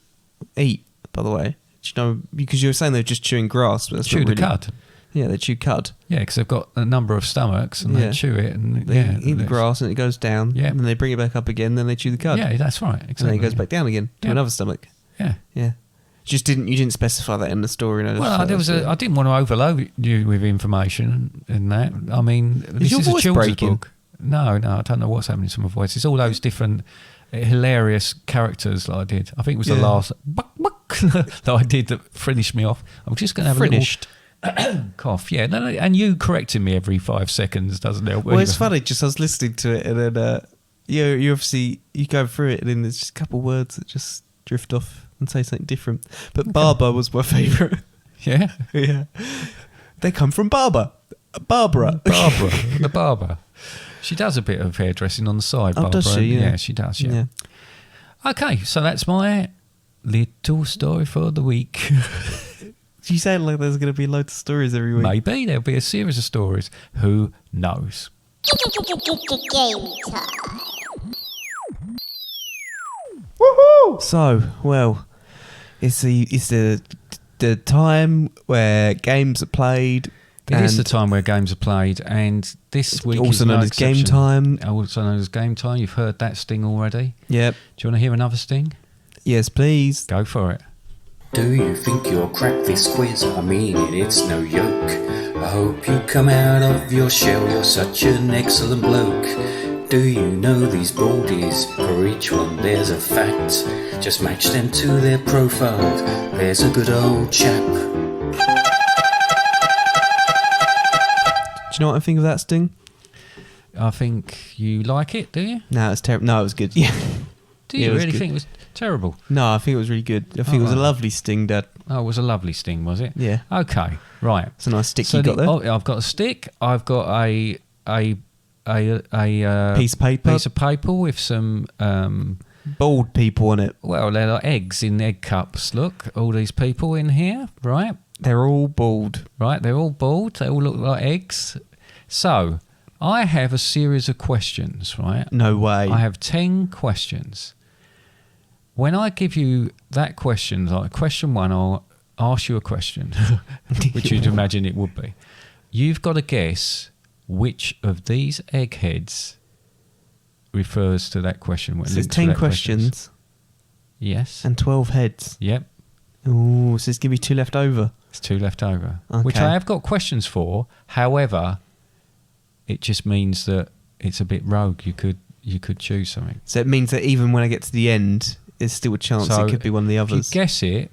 eat, by the way? Do you know... Because you were saying they're just chewing grass, but that's chew not really... the cud. Yeah, they chew cud. Yeah, because they've got a number of stomachs and they chew it. And they eat the grass and it goes down. Yeah. And then they bring it back up again, then they chew the cud. Yeah, that's right. Exactly. And then it goes back down again to another stomach. Yeah. Yeah. You didn't specify that in the story. Well, I didn't want to overload you with information in that. I mean, this is a children's book. No, I don't know what's happening to my voice. It's all those different hilarious characters that I did. I think it was the last that I did that finished me off. I'm just going to have a little cough. Yeah, no, and you correcting me every 5 seconds doesn't help. Well, it's funny. Just I was listening to it, and then you obviously you go through it, and then there's just a couple of words that just drift off and say something different. But Barbara was my favourite. Yeah? Yeah. They come from Barbara. Barbara. The barber. She does a bit of hairdressing on the side, Barbara. Does she? Yeah, she does, yeah. Okay, so that's my little story for the week. You sound like there's going to be loads of stories every week. Maybe there'll be a series of stories. Who knows? Game time. Woohoo! So, well, it's the time where games are played. It is the time where games are played, and this week also is no known as game time. Also known as game time. You've heard that sting already. Yep. Do you want to hear another sting? Yes, please. Go for it. Do you think you'll crack this quiz? I mean it's no joke. I hope you come out of your shell, you're such an excellent bloke. Do you know these baldies? For each one there's a fact. Just match them to their profile, there's a good old chap. Do you know what I think of that sting? I think you like it, do you? No, it's terrible. No, it was good. Yeah. Do you really think it was terrible? No, I think it was really good. I think it was a lovely sting, Dad. Oh, it was a lovely sting, was it? Yeah. Okay, right. It's a nice stick you got there. I've got a stick. I've got a a Piece of paper. piece of paper with some Bald people on it. well, they're like eggs in egg cups. Look, all these people in here, right? They're all bald. Right, they're all bald. They all look like eggs. So, I have a series of questions, right? No way. I have 10 questions. When I give you that question, like question 1, I'll ask you a question, which you'd imagine it would be. You've got to guess which of these eggheads refers to that question. So there's 10 questions Yes. and 12 heads. Yep. Oh, so there's going to be 2 left over. It's 2 left over, Okay. which I have got questions for. However, it just means that it's a bit rogue. You could choose something. So it means that even when I get to the end, there's still a chance So it could be one of the others. If you guess it,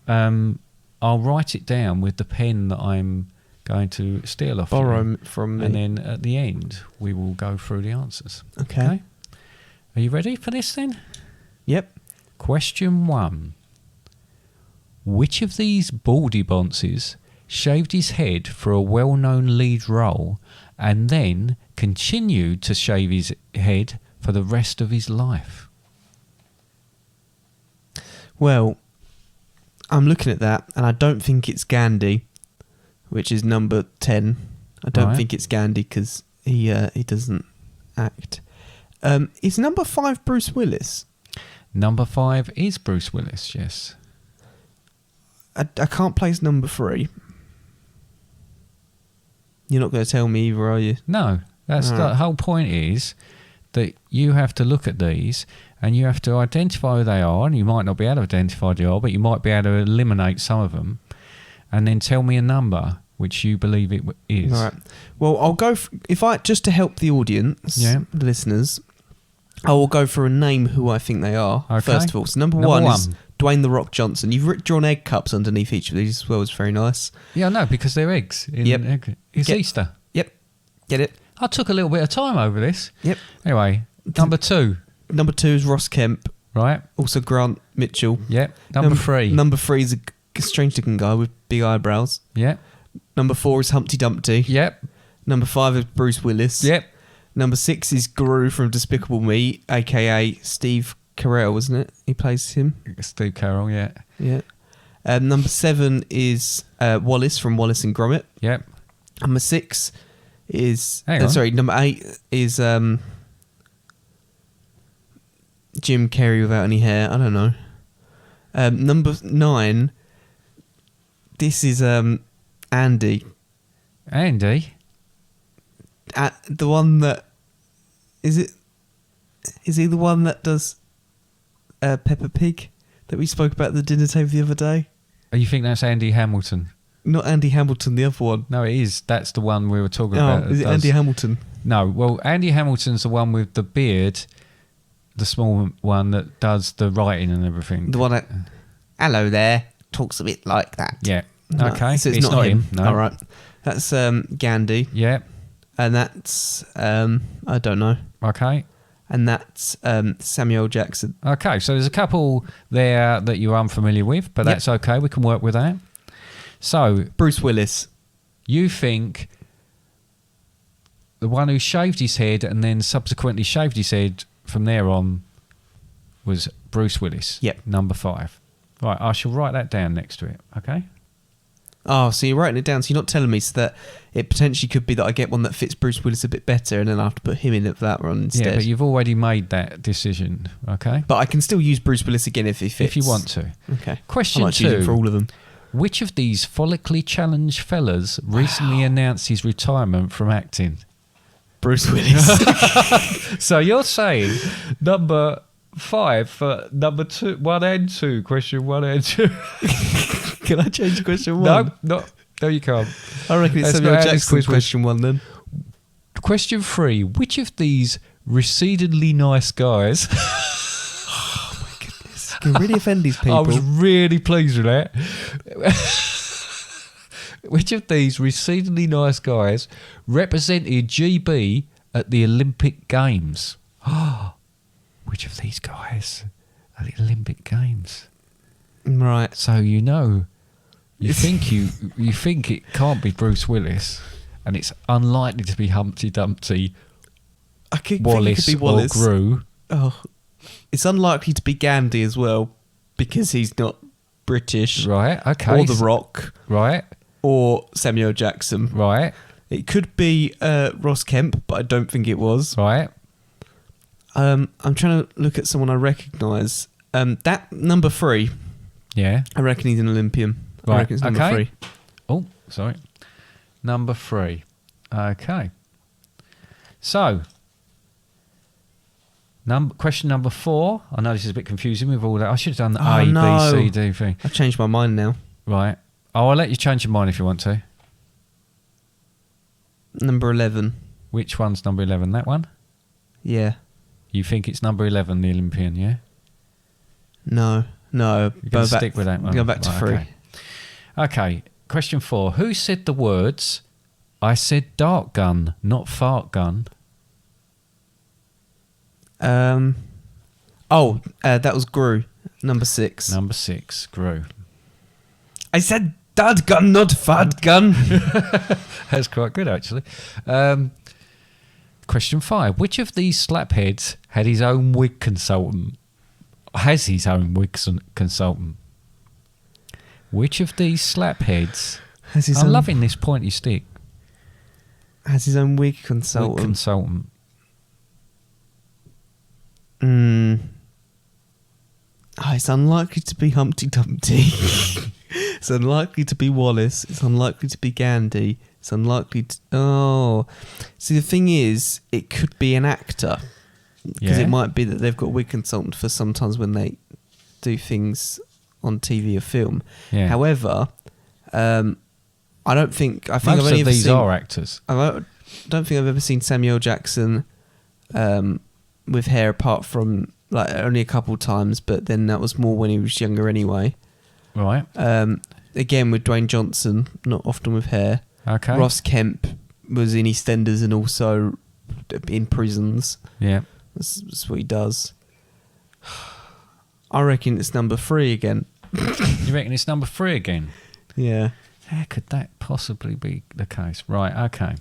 I'll write it down with the pen that I'm going to steal off Borrow you, from me. and then at the end we will go through the answers. Okay. Are you ready for this then? Yep. Question 1. Which of these baldy bonces shaved his head for a well-known lead role and then continued to shave his head for the rest of his life? Well, I'm looking at that, and I don't think it's Gandhi, which is number 10. I don't Right. think it's Gandhi because he doesn't act. Is number 5 Bruce Willis? Number 5 is Bruce Willis, yes. I can't place number 3. You're not going to tell me either, are you? No, that's Alright. the whole point is that you have to look at these and you have to identify who they are, and you might not be able to identify who they are, but you might be able to eliminate some of them, and then tell me a number which you believe it is. All right. Well, I'll go if I just to help the audience, Yeah. the listeners. I will go for a name who I think they are. Okay. First of all, so number one is Dwayne the Rock Johnson. You've drawn egg cups underneath each of these as well. It's very nice. Yeah, no, because they're eggs. Yep. It's Easter. Yep. Get it? I took a little bit of time over this. Yep. Anyway, number 2, Number 2 is Ross Kemp. right? Also Grant Mitchell. Yep. Number 3. Number 3 is a strange looking guy with big eyebrows. Yep. Number 4 is Humpty Dumpty. Yep. Number 5 is Bruce Willis. Yep. Number 6 is Guru from Despicable Me, aka Steve Carell, wasn't it? He plays him. Steve Carroll, yeah. Yeah. Number 7 is Wallace from Wallace and Gromit. Yep. Number 6 is... Hang on. Sorry, number 8 is Jim Carrey without any hair. I don't know. Number 9, this is Andy. Andy? The one that... Is he the one that does Peppa Pig that we spoke about at the dinner table the other day? Oh, you think that's Andy Hamilton? Not Andy Hamilton, the other one. No, it is. That's the one we were talking about. Oh, is it Andy Hamilton? No, well, Andy Hamilton's the one with the beard, the small one that does the writing and everything. The one that... Hello there. Talks a bit like that. Yeah. No, Okay. so it's not him. No. All right. That's Gandhi. Yeah. And that's... I don't know. Okay. And that's Samuel Jackson. Okay, so there's a couple there that you're unfamiliar with, but Yep. that's okay. We can work with that. So, Bruce Willis. you think the one who shaved his head and then subsequently shaved his head from there on was Bruce Willis? Yep. Number 5. Right, I shall write that down next to it, okay? Oh, so you're writing it down. So you're not telling me so that it potentially could be that I get one that fits Bruce Willis a bit better and then I have to put him in at that one instead. Yeah, but you've already made that decision, okay? But I can still use Bruce Willis again if he fits. If you want to. Okay. Question I might choose 2. him for all of them. Which of these follically challenged fellas recently announced his retirement from acting? Bruce Willis. So you're saying number 5 for number 2, 1 and 2, question 1 and 2. Can I change question 1? No, you can't. I reckon it's That's Samuel not how this Jackson quiz works. question 1 then. Question 3. Which of these recededly nice guys... You can really offend these people. I was really pleased with that. Which of these recededly nice guys represented GB at the Olympic Games? Which of these guys at the Olympic Games? Right. So you think you think it can't be Bruce Willis, and it's unlikely to be Humpty Dumpty I think it Wallace, could be Wallace. or Gru. Oh, it's unlikely to be Gandhi as well because he's not British. Right, okay. Or The Rock. Right, Or Samuel Jackson. right, It could be Ross Kemp, but I don't think it was. right. I'm trying to look at someone I recognise. That number 3, Yeah. I reckon he's an Olympian. I Right, reckon it's number okay. 3. Oh, sorry. Number 3. Okay. So, question number 4. I know this is a bit confusing with all that. I should have done the A, no. B, C, D thing. I've changed my mind now. Right. Oh, I'll let you change your mind if you want to. Number 11. Which one's number 11? That one? Yeah. You think it's number 11, the Olympian, yeah? No. You're going to stick with that one? Go back to Right, 3. Okay. Question 4. Who said the words, "I said dart gun, not fart gun"? That was Gru. Number 6. Number 6, Gru. I said dad gun, not fat gun. That's quite good, actually. Question 5. Which of these slapheads had his own wig consultant? Has his own wig consultant? Which of these slapheads... I'm loving this pointy stick. Has his own wig Wig consultant. consultant. It's unlikely to be Humpty Dumpty. It's unlikely to be Wallace. It's unlikely to be Gandhi. It's unlikely to... Oh. See, the thing is, it could be an actor. Because Yeah. it might be that they've got a wig consultant for sometimes when they do things on TV or film. Yeah. However, I don't think... I think Most I've only of ever these seen... are actors. I don't think I've ever seen Samuel Jackson with hair apart from like only a couple times, but then that was more when he was younger anyway. Right. Again with Dwayne Johnson, not often with hair. Okay. Ross Kemp was in EastEnders and also in prisons. Yeah. That's what he does. I reckon it's number 3 again. You reckon it's number 3 again? Yeah. How could that possibly be the case? Right, okay.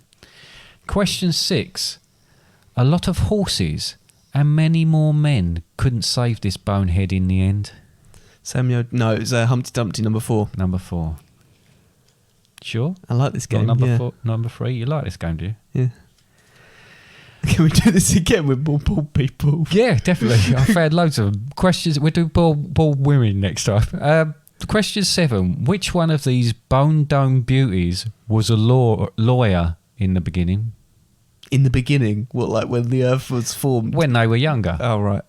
Question 6. A lot of horses and many more men couldn't save this bonehead in the end. No, it was Humpty Dumpty number 4. Number 4. Sure? I like this game. Not number yeah. 4, number 3. You like this game, do you? Yeah. Can we do this again with more bald people? Yeah, definitely. I've had loads of them. Questions. We'll do bald women next time. Question 7. Which one of these bone dome beauties was a lawyer in the beginning? In the beginning? What, like when the Earth was formed? When they were younger. Oh, right.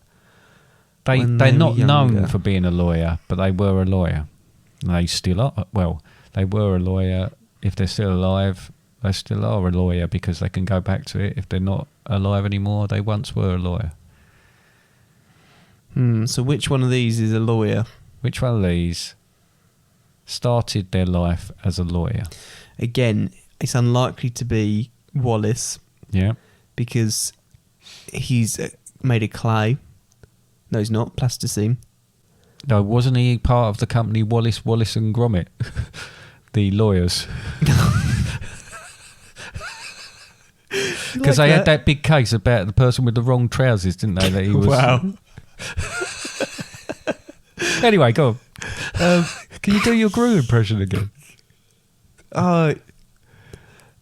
They're When they not were known younger. for being a lawyer, but they were a lawyer. They still are. Well, they were a lawyer. If they're still alive, they still are a lawyer because they can go back to it. If they're not alive anymore, they once were a lawyer. So which one of these is a lawyer? Which one of these started their life as a lawyer? Again, it's unlikely to be Wallace Yeah. because he's made of clay. No, he's not. Plasticine. No, wasn't he part of the company Wallace and Gromit? The lawyers. Because they had that big case about the person with the wrong trousers, didn't they? That he was. Wow. Anyway, go on. Can you do your Gru impression again? I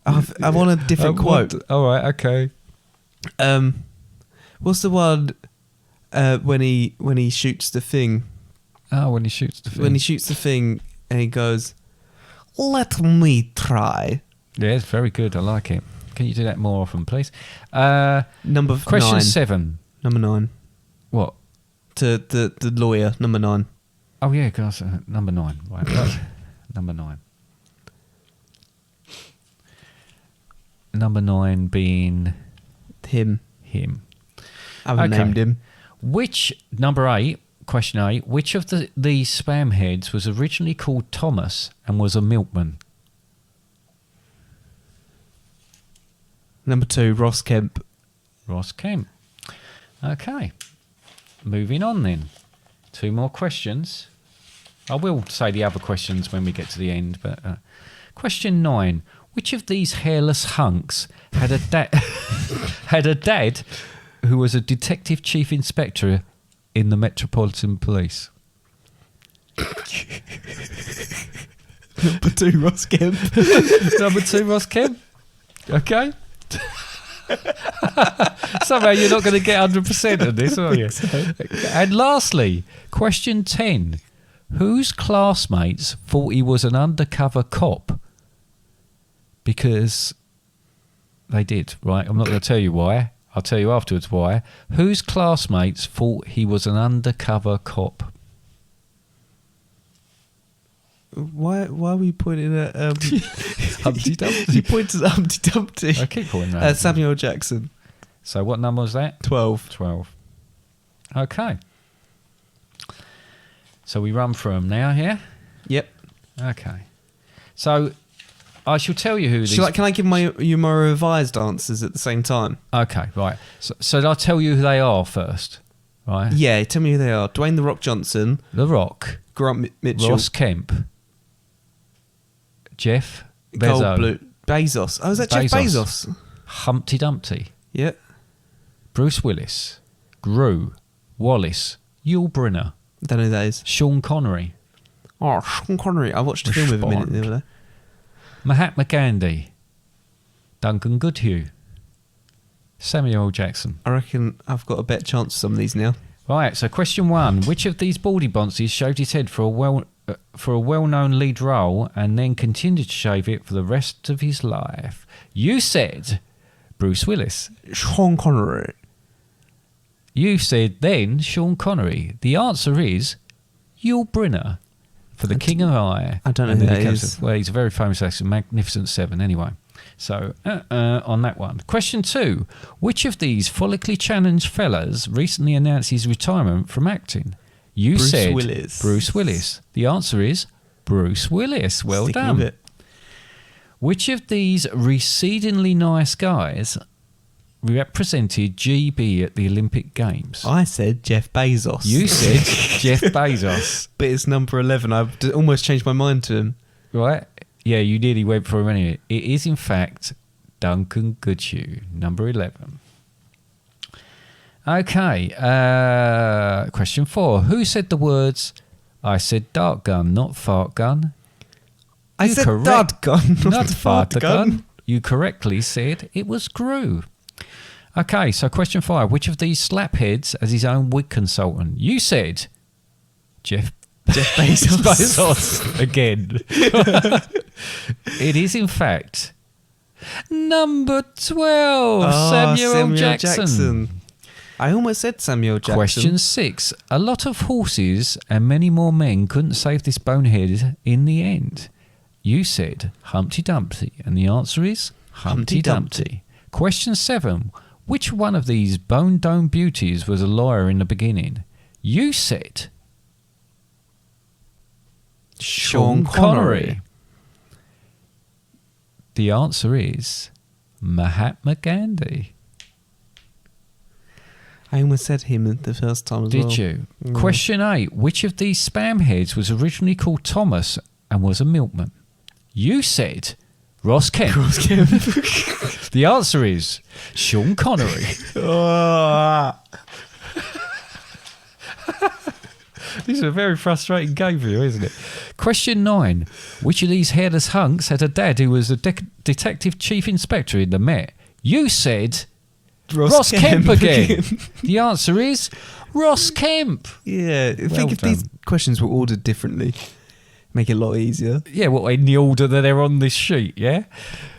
want a different quote. All right, okay. What's the one when he shoots the thing? Oh, when he shoots the thing. When he shoots the thing and he goes, "Let me try." Yeah, it's very good. I like it. Can you do that more often, please? Question 9. 7. Number 9. What? To the lawyer. Number 9. Oh, yeah, gosh, number 9. Right, right. Number 9. Number 9 being Him. him. I haven't Okay. named him. Number 8, question 8, which of these spam heads was originally called Thomas and was a milkman? Number 2, Ross Kemp. Ross Kemp. Okay. Moving on then. 2 more questions. I will say the other questions when we get to the end, but question 9. Which of these hairless hunks had a dad who was a detective chief inspector in the Metropolitan Police? Number 2, Ross Kemp. Number 2, Ross Kemp. Okay. Somehow you're not going to get 100% of this, are you? And lastly, question 10. Whose classmates thought he was an undercover cop? Because they did, right? I'm not going to tell you why. I'll tell you afterwards why. Whose classmates thought he was an undercover cop? Why are we pointing at Humpty Dumpty. You pointed at Humpty Dumpty. I keep pointing at Samuel Jackson. So what number was that? 12. 12. Okay. So we run through them now, yeah? Yep. Okay. So I shall tell you who these... Can I give you my revised answers at the same time? Okay, right. So I'll tell you who they are first, right? Yeah, tell me who they are. Dwayne "The Rock" Johnson. The Rock. Grant Mitchell. Ross Kemp. Jeff Bezos. Bezos. Oh, is that Jeff Bezos? Humpty Dumpty. Yeah. Bruce Willis. Gru. Wallace. Yul Brynner. Don't know who that is. Sean Connery. Oh, Sean Connery. I watched a film with him in it the other day. Mahatma Gandhi. Duncan Goodhue. Samuel L. Jackson. I reckon I've got a better chance of some of these now. Right, so question 1. Which of these baldy bonces shaved his head for a well-known lead role and then continued to shave it for the rest of his life? You said Bruce Willis. Sean Connery. You said then Sean Connery. The answer is Yul Brynner for The King of I. I don't know who that is. Well, he's a very famous actor, Magnificent Seven, anyway. So, on that one. Question 2. Which of these follically challenged fellas recently announced his retirement from acting? You said Willis. Bruce Willis. The answer is Bruce Willis. Well Sticking done. with it. Which of these recedingly nice guys represented GB at the Olympic Games? I said Jeff Bezos. You said Jeff Bezos. But it's number 11. I've almost changed my mind to him. Right? Yeah, you nearly went for a minute. It is, in fact, Duncan Goodhue, number 11. Okay, question 4. Who said the words, I said dart gun, not fart gun? I said dart gun, not fart gun. You correctly said it was Gru. Okay, so question 5. Which of these slapheads has his own wig consultant? You said Jeff Bezos. Again. It is, in fact, number 12, Samuel Jackson. I almost said Samuel Jackson. Question 6. A lot of horses and many more men couldn't save this bonehead in the end. You said Humpty Dumpty, and the answer is Humpty Dumpty. Question 7. Which one of these bone dome beauties was a lawyer in the beginning? You said Sean Connery. The answer is Mahatma Gandhi. I almost said him the first time as well. Did you? Question 8. Which of these spam heads was originally called Thomas and was a milkman? You said Ross Kemp. The answer is Sean Connery. This is a very frustrating game for you, isn't it? Question 9. Which of these hairless hunks had a dad who was a detective chief inspector in the Met? You said Ross Kemp again. The answer is Ross Kemp. Yeah, I think if these questions were ordered differently, make it a lot easier. Yeah, well, in the order that they're on this sheet, yeah?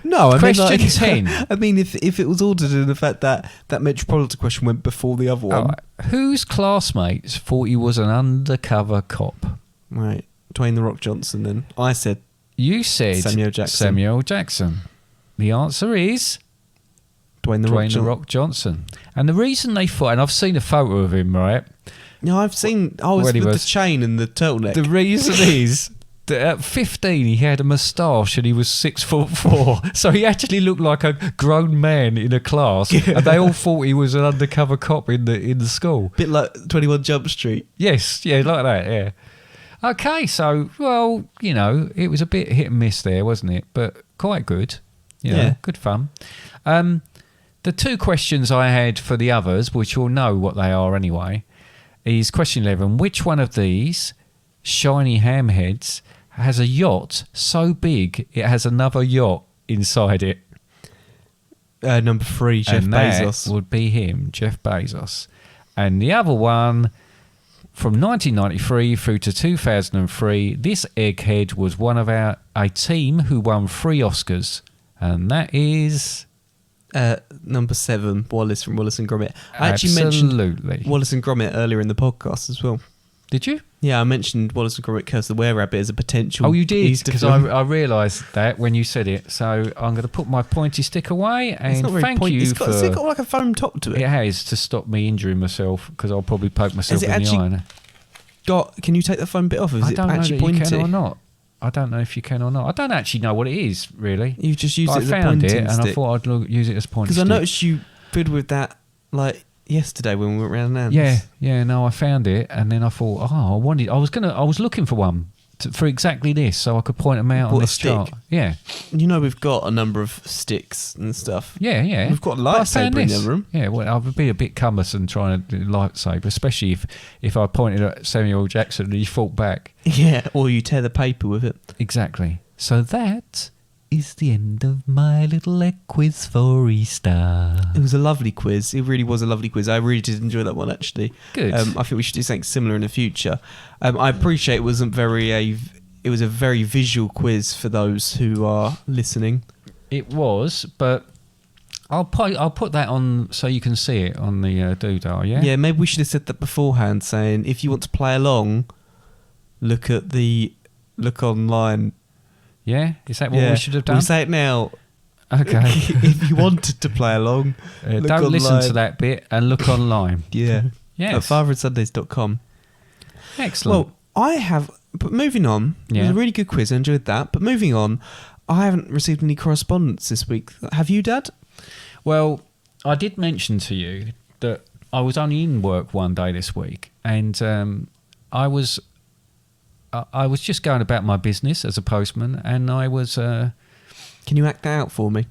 No, I question mean, 10. I mean, if it was ordered in the fact that Metropolitan question went before the other one. Right. Whose classmates thought he was an undercover cop? Right. Dwayne "The Rock" Johnson, then. I said You said Samuel Jackson. Samuel Jackson. The answer is Dwayne The Rock Johnson. And the reason they thought, and I've seen a photo of him, right? No, I've seen. Oh, it's with the chain and the turtleneck. The reason is that at 15 he had a moustache and he was 6'4", so he actually looked like a grown man in a class, and they all thought he was an undercover cop in the school. Bit like 21 Jump Street. Yes, yeah, like that, yeah. Okay, so, well, you know, it was a bit hit and miss there, wasn't it? But quite good. Yeah. Good fun. The two questions I had for the others, which you'll know what they are anyway, is question 11. Which one of these shiny hamheads has a yacht so big it has another yacht inside it? Number 3, Jeff and Bezos. That would be him, Jeff Bezos. And the other one, from 1993 through to 2003, this egghead was one of a team who won 3 Oscars. And that is... number 7, Wallace from Wallace and Gromit. I actually mentioned Wallace and Gromit earlier in the podcast as well. Did you? Yeah, I mentioned Wallace and Gromit Curse of the Were-Rabbit as a potential. Oh, you did? Easter Because film. I realised that when you said it. So I'm going to put my pointy stick away and It's not very thank pointy. you It's got like a foam top to it. It has, to stop me injuring myself, because I'll probably poke myself Has it in the actually eye. Can you take the foam bit off? Is I it don't know actually that pointy? you can or not. I don't know if you can or not. I don't actually know what it is, really. You've just used But it as I a found pointing it and I stick. thought I'd use it as a pointing Because stick. I noticed you fiddled with that like yesterday when we went round Nan's. No, I found it and then I thought, I was looking for one for exactly this, so I could point them out on Bought a this chart. stick? Yeah. You know we've got a number of sticks and stuff. Yeah. We've got a But I found lightsaber in this. the room. Yeah, well, I would be a bit cumbersome trying to do lightsaber, especially if I pointed at Samuel Jackson and he fought back. Yeah, or you tear the paper with it. Exactly. So that is the end of my little egg quiz for Easter. It was a lovely quiz. It really was a lovely quiz. I really did enjoy that one, actually. Good. I think we should do something similar in the future. I appreciate it was a very visual quiz for those who are listening. It was, but I'll put that on so you can see it on the doodah, yeah? Yeah, maybe we should have said that beforehand, saying if you want to play along, look online. Yeah? Is that what we should have done? We'll say it now. Okay. If you wanted to play along, look don't listen online. to that bit and look online. Yeah. Yes. At fatherandsundays.com. Excellent. Well, but moving on, it was a really good quiz. I enjoyed that. But moving on, I haven't received any correspondence this week. Have you, Dad? Well, I did mention to you that I was only in work one day this week, and I was just going about my business as a postman, and I was Can you act that out for me?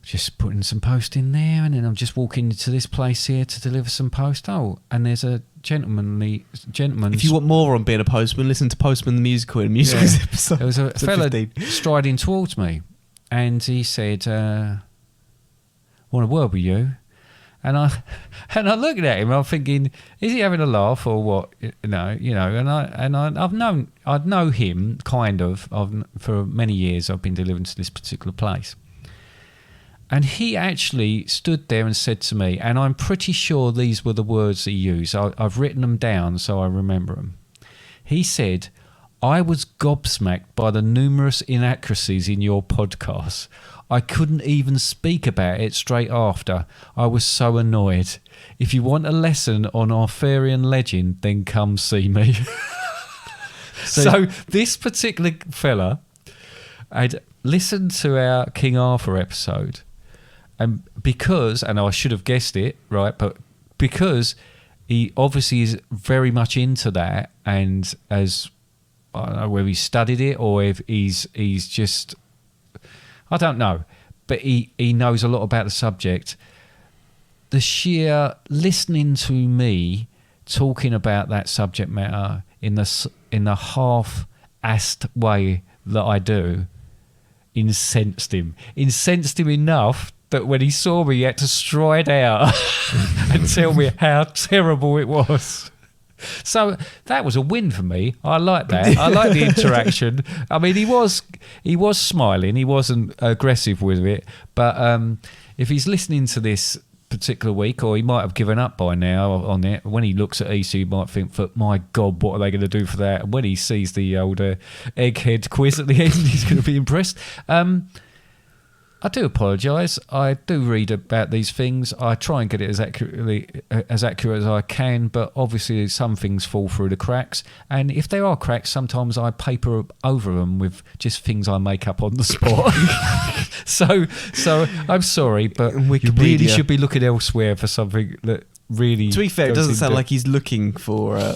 just putting some post in there, and then I'm just walking into this place here to deliver some post. Oh, and there's a gentleman. If you want more on being a postman, listen to Postman the Musical in Musicals episode. There was a episode fella 15. striding towards me, and he said, "Want a word with you?" And I looked at him. I'm thinking, is he having a laugh or what? And I'd know him kind of. For many years, I've been delivering to this particular place. And he actually stood there and said to me, and I'm pretty sure these were the words he used. I've written them down so I remember them. He said, "I was gobsmacked by the numerous inaccuracies in your podcast. I couldn't even speak about it straight after. I was so annoyed. If you want a lesson on Arthurian legend, then come see me." So this particular fella had listened to our King Arthur episode, and I should have guessed it, right? But because he obviously is very much into that, and as I don't know whether he studied it or if he's just, I don't know, but he knows a lot about the subject. The sheer listening to me talking about that subject matter in the half-assed way that I do incensed him enough that when he saw me, he had to stride out and tell me how terrible it was. So that was a win for me. I like that. I like the interaction. I mean, he was smiling. He wasn't aggressive with it. But if he's listening to this particular week, or he might have given up by now on it, when he looks at Easter, he might think, my God, what are they going to do for that? And when he sees the old egghead quiz at the end, he's going to be impressed. I do apologise. I do read about these things. I try and get it as accurate as I can, but obviously some things fall through the cracks. And if there are cracks, sometimes I paper over them with just things I make up on the spot. So I'm sorry, but you really should be looking elsewhere for something that really. To be fair, it doesn't sound like he's looking for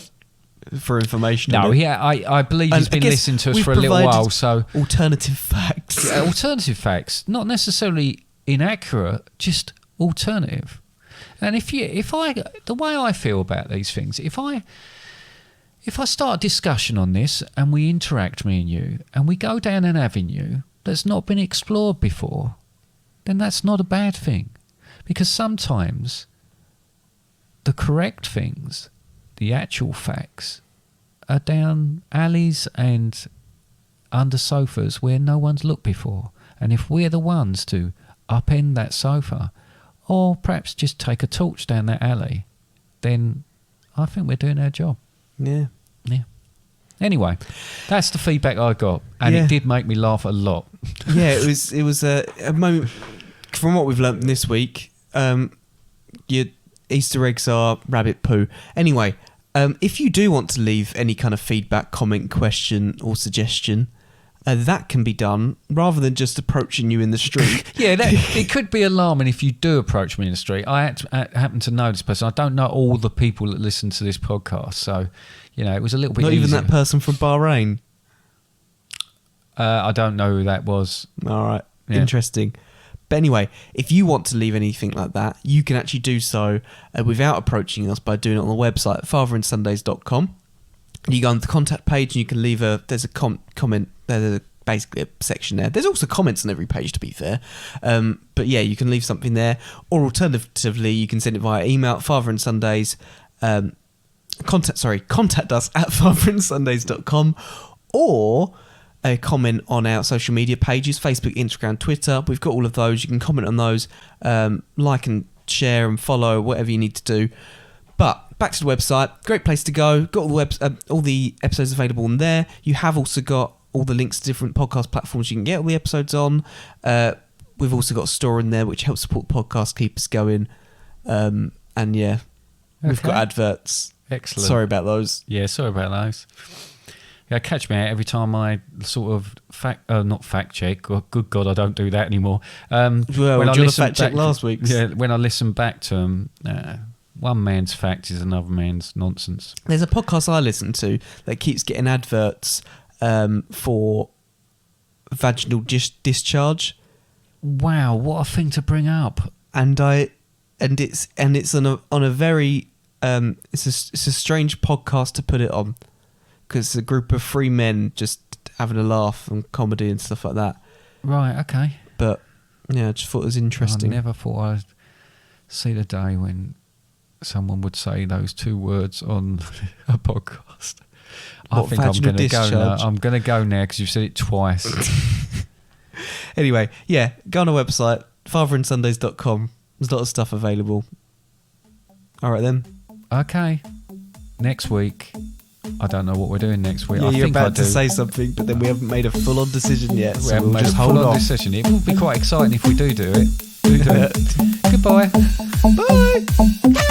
for information. No, on it. yeah, I believe And he's I been guess listening to us we've for a little provided while, so alternative facts. alternative facts, not necessarily inaccurate, just alternative. And the way I feel about these things, if I start a discussion on this and we interact, me and you, and we go down an avenue that's not been explored before, then that's not a bad thing. Because sometimes the correct things, the actual facts, are down alleys and under sofas where no one's looked before. And if we're the ones to upend that sofa, or perhaps just take a torch down that alley, then I think we're doing our job. Yeah. Yeah. Anyway, that's the feedback I got, and it did make me laugh a lot. Yeah, it was a moment. From what we've learnt this week, your Easter eggs are rabbit poo. Anyway, if you do want to leave any kind of feedback, comment, question, or suggestion, that can be done rather than just approaching you in the street. Yeah, it could be alarming if you do approach me in the street. I happen to know this person. I don't know all the people that listen to this podcast, so it was a little bit. Not even easier. that person from Bahrain. I don't know who that was. All right, Yeah. Interesting. But anyway, if you want to leave anything like that, you can actually do so without approaching us by doing it on the website, fatherandsundays.com. You go on the contact page and you can leave there's a comment, there's basically a section there. There's also comments on every page, to be fair. But yeah, you can leave something there. Or alternatively, you can send it via email, fatherandsundays, contact us at fatherandsundays.com, or a comment on our social media pages, Facebook, Instagram, Twitter. We've got all of those. You can comment on those, like and share and follow, whatever you need to do. But back to the website, great place to go. Got all the episodes available on there. You have also got all the links to different podcast platforms you can get all the episodes on. We've also got a store in there which helps support the podcast, keep us going. And yeah, we've got adverts. Excellent. Sorry about those. Yeah, sorry about those. Yeah, catch me out every time I sort of not fact check. Oh, good God, I don't do that anymore. Well, when I did you listen fact check back- last week's? Yeah, when I listen back to them, one man's fact is another man's nonsense. There's a podcast I listen to that keeps getting adverts for vaginal discharge. Wow, what a thing to bring up! And it's on a very it's a strange podcast to put it on, because it's a group of three men just having a laugh and comedy and stuff like that. Right, okay. But yeah, I just thought it was interesting. I never thought I'd see the day when someone would say those two words on a podcast. I What, think I'm vaginal going to go now. discharge? I'm going to go now because you've said it twice. Anyway, yeah, go on our website, fatherandsundays.com. There's a lot of stuff available. All right then. Okay. Next week. I don't know what we're doing next week. Yeah, I you're think I about to do. say something, but then we haven't made a full-on decision yet, We so haven't we'll made just a hold full-on on. decision. It will be quite exciting if we do it. Do it. Goodbye. Bye.